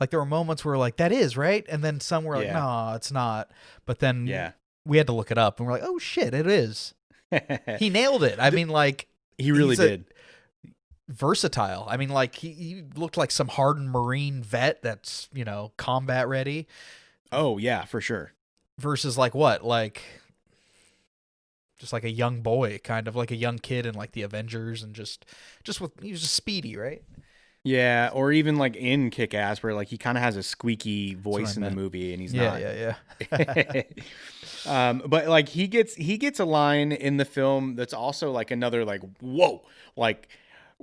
Like, there were moments where we're like, that is, right? And then some were like, no, it's not. But then we had to look it up, and we're like, oh, shit, it is. He nailed it. I mean, like... He really did. Versatile. I mean, like, he looked like some hardened Marine vet that's, combat ready. Oh, yeah, for sure. Versus like what? Like just like a young boy, kind of like a young kid in like the Avengers, and just he was just speedy, right? Yeah, or even like in Kick-Ass, where like he kind of has a squeaky voice in the movie, and he's not. Yeah. But like he gets a line in the film that's also like another like whoa, like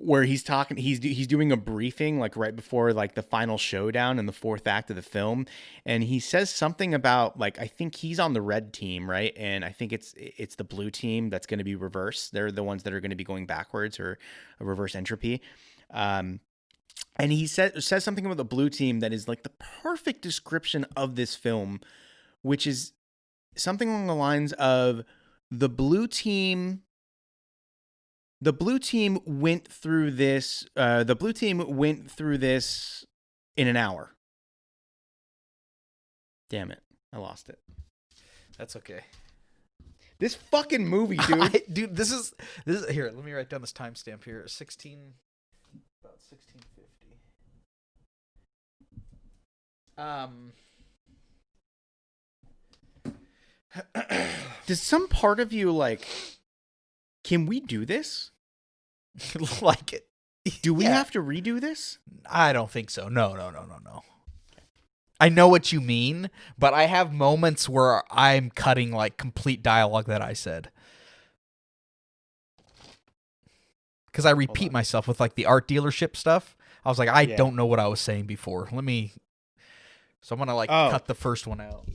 where he's doing a briefing like right before like the final showdown in the fourth act of the film, and he says something about like, I think he's on the red team, right? And I think it's the blue team that's going to be reverse. They're the ones that are going to be going backwards, or a reverse entropy. And he says something about the blue team that is like the perfect description of this film, which is something along the lines of the blue team went through this. The blue team went through this in an hour. Damn it, I lost it. That's okay. This fucking movie, dude. Dude, this is here. Let me write down this timestamp here. About 1650. Does some part of you like? Can we do this? Like it? Do we have to redo this? I don't think so. No. I know what you mean, but I have moments where I'm cutting like complete dialogue that I said. Because I repeat myself with like the art dealership stuff. I was like, I don't know what I was saying before. So I'm going to like cut the first one out.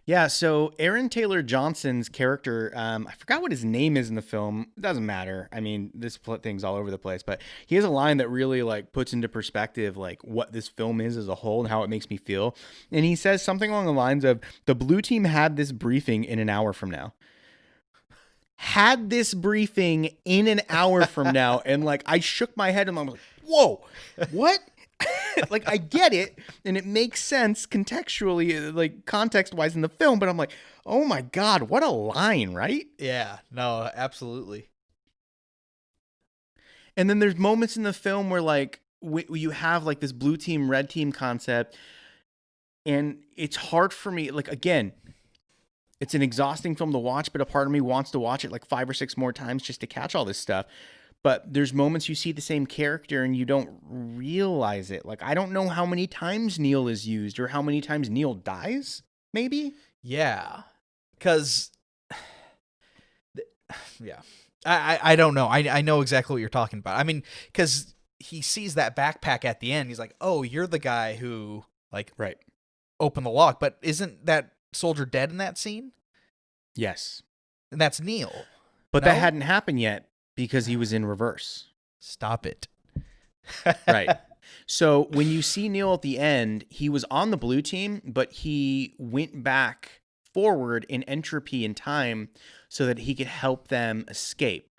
Yeah, so Aaron Taylor Johnson's character, I forgot what his name is in the film. It doesn't matter. I mean, this thing's all over the place, but he has a line that really like puts into perspective like what this film is as a whole and how it makes me feel. And he says something along the lines of, the blue team had this briefing in an hour from now. Had this briefing in an hour from now. And like, I shook my head and I'm like, whoa, what? Like, I get it, and it makes sense contextually, like context wise in the film, but I'm like, oh my God, what a line, right? Yeah, no, absolutely. And then there's moments in the film where like you have like this blue team, red team concept, and it's hard for me. Like, again, it's an exhausting film to watch, but a part of me wants to watch it like 5 or 6 more times just to catch all this stuff. But there's moments you see the same character and you don't realize it. Like, I don't know how many times Neil is used or how many times Neil dies, maybe? Yeah, because yeah, I don't know. I know exactly what you're talking about. I mean, because he sees that backpack at the end. He's like, oh, you're the guy who like Right. opened the lock. But isn't that soldier dead in that scene? Yes. And that's Neil. But No? that hadn't happened yet because he was in reverse. Stop it. Right. So when you see Neil at the end, he was on the blue team, but he went back forward in entropy and time so that he could help them escape.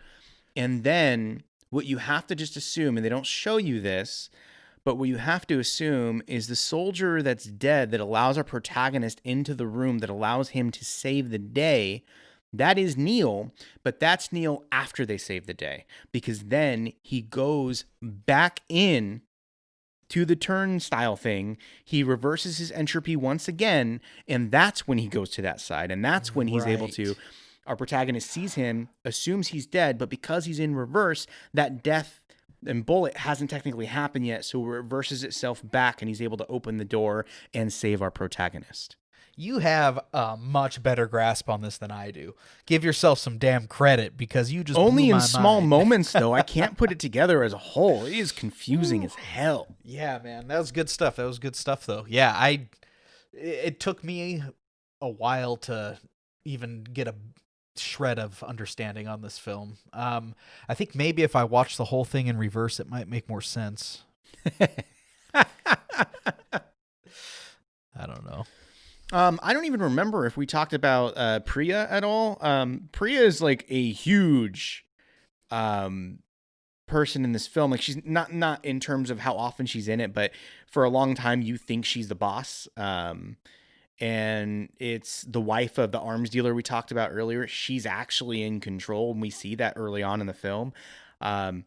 And then what you have to just assume, and they don't show you this, but what you have to assume is the soldier that's dead that allows our protagonist into the room that allows him to save the day. That is Neil, but that's Neil after they save the day, because then he goes back in to the turnstile thing. He reverses his entropy once again, and that's when he goes to that side, and that's when he's able to. Our protagonist sees him, assumes he's dead, but because he's in reverse, that death and bullet hasn't technically happened yet, so it reverses itself back, and he's able to open the door and save our protagonist. You have a much better grasp on this than I do. Give yourself some damn credit because you just Only blew in my small mind. moments, though. I can't put it together as a whole. It is confusing as hell. Yeah, man, that was good stuff. That was good stuff, though. Yeah, it took me a while to even get a shred of understanding on this film. I think maybe if I watched the whole thing in reverse, it might make more sense. I don't know. I don't even remember if we talked about Priya at all. Priya is like a huge person in this film. Like, she's not in terms of how often she's in it, but for a long time you think she's the boss. And it's the wife of the arms dealer we talked about earlier. She's actually in control, and we see that early on in the film. And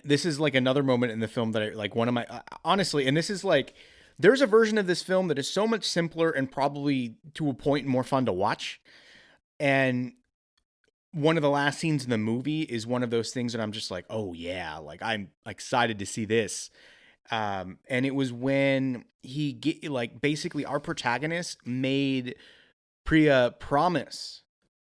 this is like another moment in the film that I like, one of my honestly, and this is like, there's a version of this film that is so much simpler and probably to a point more fun to watch. And one of the last scenes in the movie is one of those things that I'm just like, oh yeah, like I'm excited to see this. And it was when basically our protagonist made Priya promise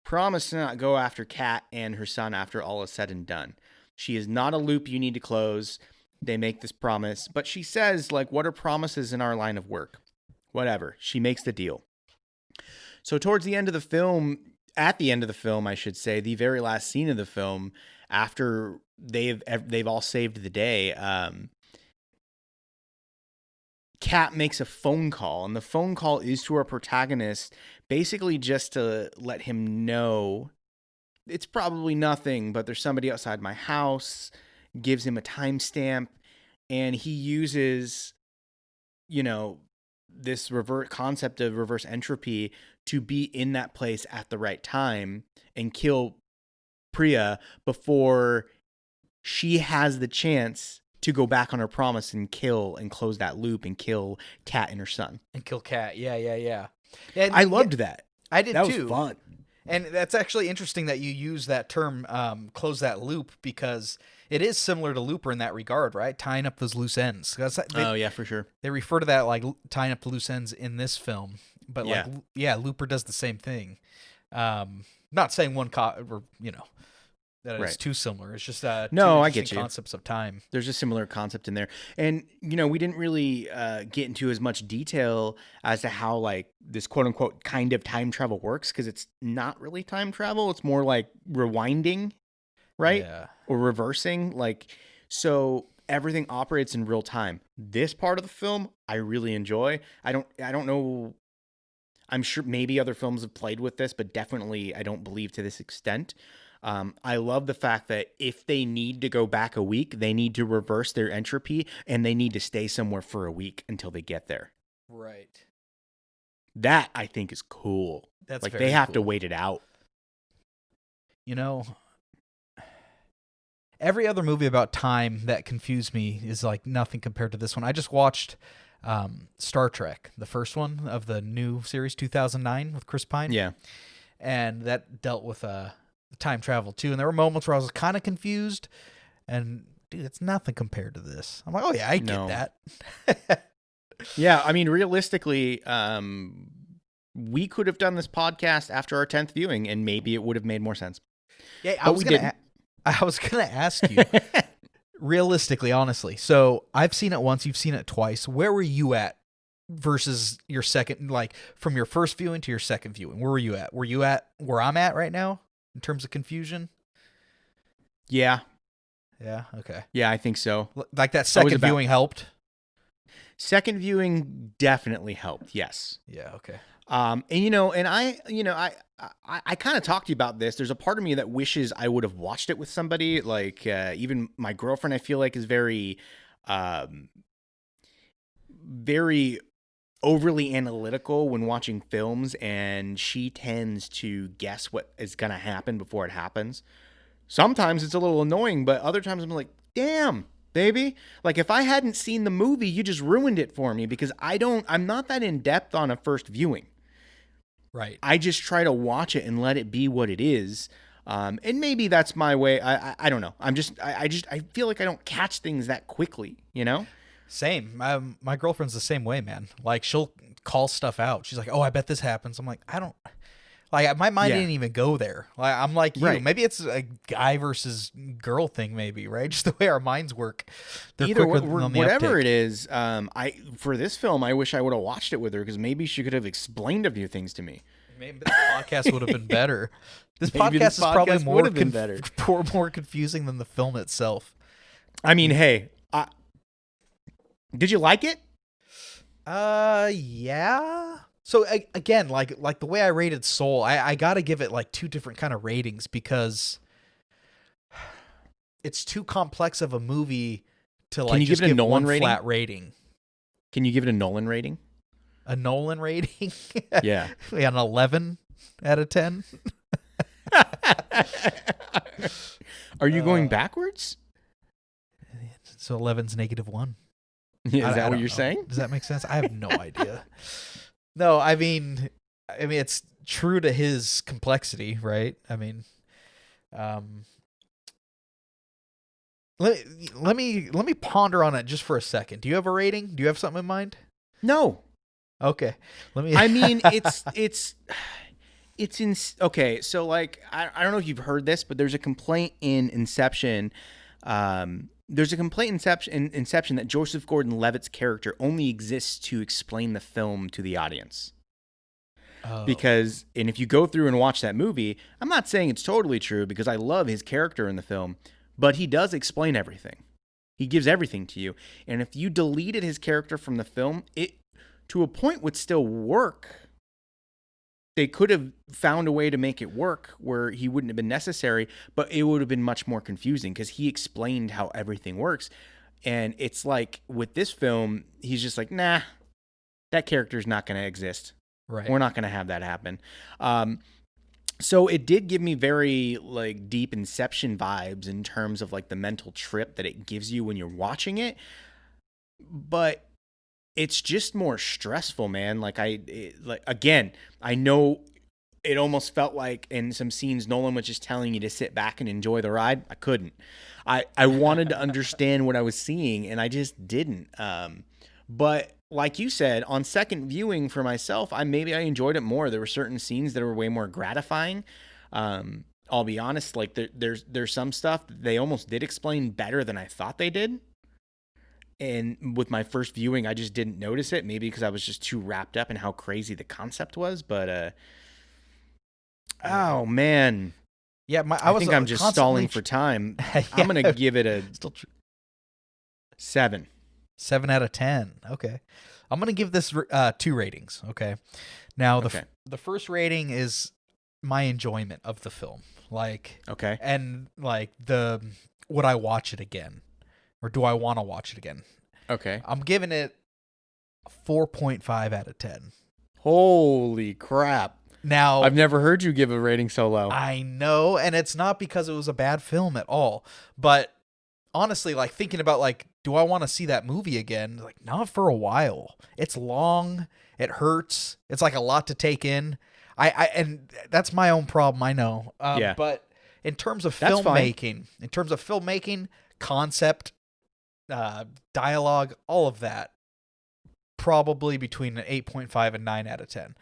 to not go after Kat and her son after all is said and done. She is not a loop you need to close. They make this promise, but she says, like, what are promises in our line of work? Whatever. She makes the deal. So towards the end of the film, at the end of the film, I should say, the very last scene of the film, after they've all saved the day, Kat makes a phone call, and the phone call is to our protagonist, basically just to let him know it's probably nothing, but there's somebody outside my house, gives him a timestamp, and he uses, this concept of reverse entropy to be in that place at the right time and kill Priya before she has the chance to go back on her promise and kill and close that loop and kill Kat and her son. And kill Kat. Yeah. And I loved that. I did that too. Was fun. And that's actually interesting that you use that term, close that loop, because it is similar to Looper in that regard, right? Tying up those loose ends. Oh, yeah, for sure. They refer to that like tying up the loose ends in this film. But Looper does the same thing. Not saying that it's too similar. It's just no, I get you. Concepts of time. There's a similar concept in there, and we didn't really get into as much detail as to how like this quote unquote kind of time travel works, because it's not really time travel. It's more like rewinding, right? Yeah. Or reversing. Like, so everything operates in real time. This part of the film I really enjoy. I don't know. I'm sure maybe other films have played with this, but definitely I don't believe to this extent. I love the fact that if they need to go back a week, they need to reverse their entropy and they need to stay somewhere for a week until they get there. Right. That I think is cool. That's like very they have cool. to wait it out. You know, every other movie about time that confused me is like nothing compared to this one. I just watched Star Trek, the first one of the new series, 2009 with Chris Pine. Yeah. And that dealt with time travel too. And there were moments where I was kind of confused. And dude, it's nothing compared to this. I'm like, oh yeah, I get that. Yeah, I mean, realistically, we could have done this podcast after our 10th viewing, and maybe it would have made more sense. Yeah, I was gonna ask you, realistically, honestly. So I've seen it once, you've seen it twice. Where were you at versus your second, like from your first viewing to your second viewing? Where were you at? Were you at where I'm at right now in terms of confusion? Yeah. Yeah. Okay. Yeah, I think so. Like that second viewing helped. Second viewing definitely helped. Yes. Yeah. Okay. And I kind of talked to you about this. There's a part of me that wishes I would have watched it with somebody. Like even my girlfriend, I feel like is very, very overly analytical when watching films, and she tends to guess what is going to happen before it happens. Sometimes it's a little annoying, but other times I'm like, damn, baby. Like if I hadn't seen the movie, you just ruined it for me because I'm not that in depth on a first viewing. Right. I just try to watch it and let it be what it is. And maybe that's my way. I don't know. I feel like I don't catch things that quickly, you know? Same. My girlfriend's the same way, man. Like she'll call stuff out. She's like, oh, I bet this happens. I'm like, I don't. Like my mind didn't even go there. Like I'm like you. Right. Maybe it's a guy versus girl thing. Maybe right. Just the way our minds work. They're Either quicker on the whatever uptake. it is. For this film, I wish I would have watched it with her because maybe she could have explained a few things to me. Maybe this podcast would have been better. This Maybe podcast is probably would have been better. more confusing than the film itself. I mean, hey, did you like it? Yeah. So again, like the way I rated Soul, I gotta give it like two different kind of ratings because it's too complex of a movie to like Can you just give it a give Nolan one rating? flat rating. Can you give it a Nolan rating? A Nolan rating? Yeah. An 11 out of 10. Are you going backwards? So 11's -1. Is that what don't you're know. saying? Does that make sense? I have no idea. No, I mean it's true to his complexity, right? I mean, let me ponder on it just for a second. Do you have a rating? Do you have something in mind? No. Okay, let me. I mean, it's in. Okay, so like I don't know if you've heard this, but there's a complaint in Inception. There's a complaint in Inception that Joseph Gordon-Levitt's character only exists to explain the film to the audience. Oh. Because, and if you go through and watch that movie, I'm not saying it's totally true because I love his character in the film, but he does explain everything. He gives everything to you. And if you deleted his character from the film, it to a point would still work. They could have found a way to make it work where he wouldn't have been necessary, but it would have been much more confusing because he explained how everything works. And it's like with this film, he's just like, nah, that character's not going to exist. Right. We're not going to have that happen. So it did give me very like deep Inception vibes in terms of like the mental trip that it gives you when you're watching it. But it's just more stressful, man. Like again, I know it almost felt like in some scenes Nolan was just telling you to sit back and enjoy the ride. I couldn't. I wanted to understand what I was seeing, and I just didn't. But like you said, on second viewing for myself, I enjoyed it more. There were certain scenes that were way more gratifying. I'll be honest, like there's some stuff that they almost did explain better than I thought they did. And with my first viewing, I just didn't notice it. Maybe because I was just too wrapped up in how crazy the concept was. But, oh, man. Yeah, I think I'm just stalling for time. Yeah. I'm going to give it a 7. 7 out of 10. Okay. I'm going to give this 2 ratings. Okay. Now, the first rating is my enjoyment of the film. Like, Okay. and like would I watch it again, or do I want to watch it again? Okay. I'm giving it 4.5 out of 10. Holy crap. Now, I've never heard you give a rating so low. I know, and it's not because it was a bad film at all, but honestly, like thinking about like, do I want to see that movie again? Like, not for a while. It's long. It hurts. It's like a lot to take in. And that's my own problem. I know. Yeah. But in terms of That's fine. filmmaking, concept, dialogue, all of that, probably between an 8.5 and 9 out of 10.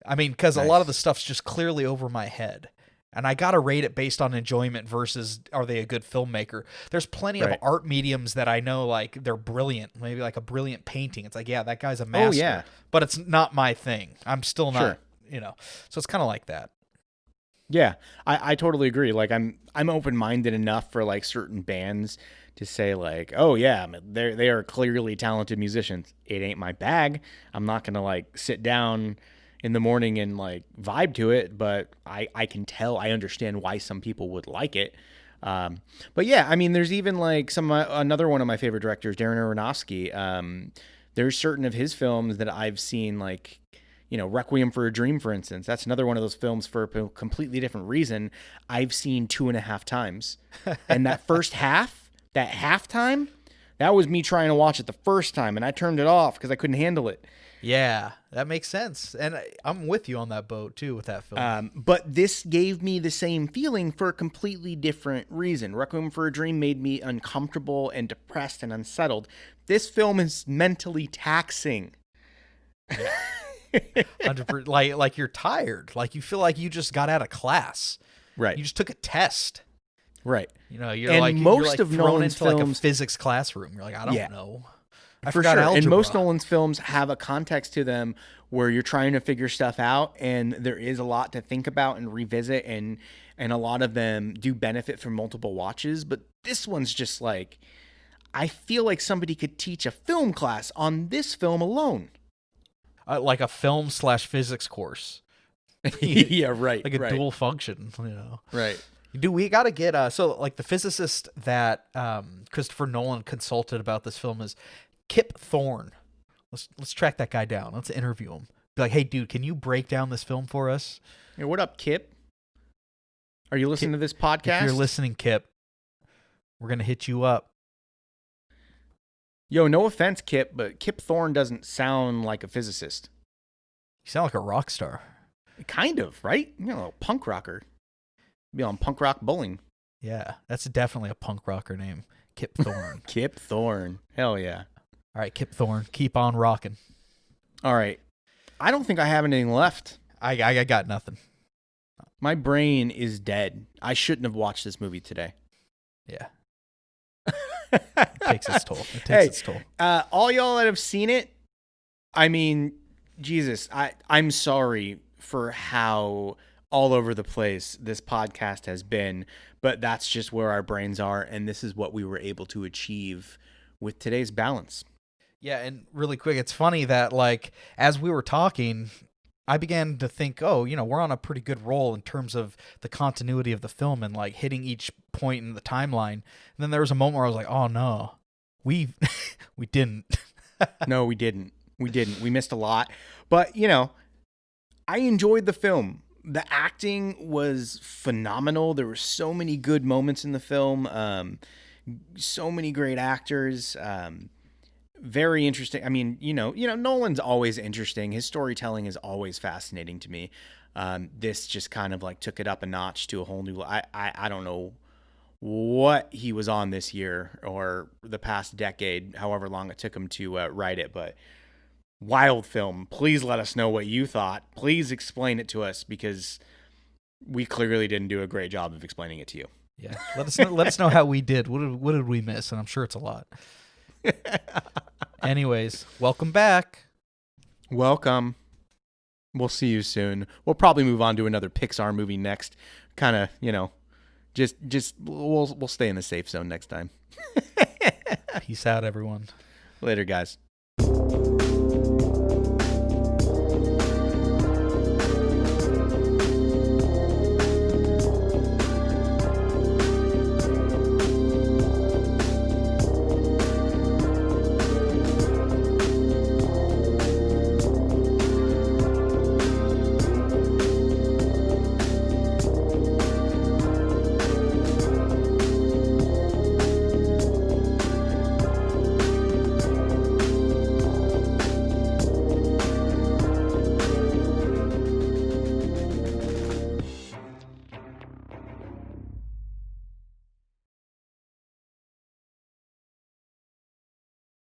I mean, because a lot of the Nice. stuff's just clearly over my head. And I got to rate it based on enjoyment versus are they a good filmmaker. There's plenty of Right. art mediums that I know, like, they're brilliant. Maybe like a brilliant painting. It's like, yeah, that guy's a Oh, master. yeah. But it's not my thing. I'm still not, Sure. you know. So it's kind of like that. Yeah, I totally agree. Like I'm open minded enough for like certain bands to say like, oh yeah, they are clearly talented musicians. It ain't my bag. I'm not gonna like sit down in the morning and like vibe to it, but I can tell, I understand why some people would like it. But yeah, I mean, there's even like another one of my favorite directors, Darren Aronofsky. There's certain of his films that I've seen, like, Requiem for a Dream, for instance. That's another one of those films for a completely different reason. I've seen 2.5 times. And that first half, that halftime, that was me trying to watch it the first time, and I turned it off because I couldn't handle it. Yeah, that makes sense. And I'm with you on that boat, too, with that film. But this gave me the same feeling for a completely different reason. Requiem for a Dream made me uncomfortable and depressed and unsettled. This film is mentally taxing. 100%, like you're tired. Like you feel like you just got out of class. Right. You just took a test. Right. You're And like most you're like of thrown Nolan's into like a films- physics classroom. You're like, I don't Yeah. know. I For forgot sure. algebra. And most Nolan's films have a context to them where you're trying to figure stuff out, and there is a lot to think about and revisit, and a lot of them do benefit from multiple watches. But this one's just like, I feel like somebody could teach a film class on this film alone. Like a film / physics course. Yeah, right. Like a right, dual function. Right. Do we got to get so like the physicist that Christopher Nolan consulted about this film is Kip Thorne. Let's track that guy down. Let's interview him. Be like, hey, dude, can you break down this film for us? Hey, what up, Kip? Are you listening to this podcast? If you're listening, Kip, we're gonna hit you up. Yo, no offense, Kip, but Kip Thorne doesn't sound like a physicist. You sound like a rock star. Kind of, right? A punk rocker. Be on Punk Rock Bowling. Yeah, that's definitely a punk rocker name. Kip Thorne. Kip Thorne. Hell yeah. All right, Kip Thorne, keep on rocking. All right. I don't think I have anything left. I got nothing. My brain is dead. I shouldn't have watched this movie today. Yeah. It takes its toll. It takes its toll. All y'all that have seen it, I mean, Jesus, I'm sorry for how all over the place this podcast has been, but that's just where our brains are, and this is what we were able to achieve with today's balance. Yeah, and really quick, it's funny that like as we were talking, I began to think, oh, we're on a pretty good roll in terms of the continuity of the film and like hitting each point in the timeline. And then there was a moment where I was like, oh no, we didn't. No, we didn't. We missed a lot. But, I enjoyed the film. The acting was phenomenal. There were so many good moments in the film. So many great actors. Very interesting. I mean, Nolan's always interesting. His storytelling is always fascinating to me. This just kind of like took it up a notch to a whole new. I don't know what he was on this year or the past decade, however long it took him to write it, but wild film. Please let us know what you thought. Please explain it to us, because we clearly didn't do a great job of explaining it to you. Yeah, let us know how we did. What did we miss? And I'm sure it's a lot. Anyways, welcome back. Welcome. We'll see you soon. We'll probably move on to another Pixar movie next. Kind of, just we'll stay in the safe zone next time. Peace out, everyone. Later, guys.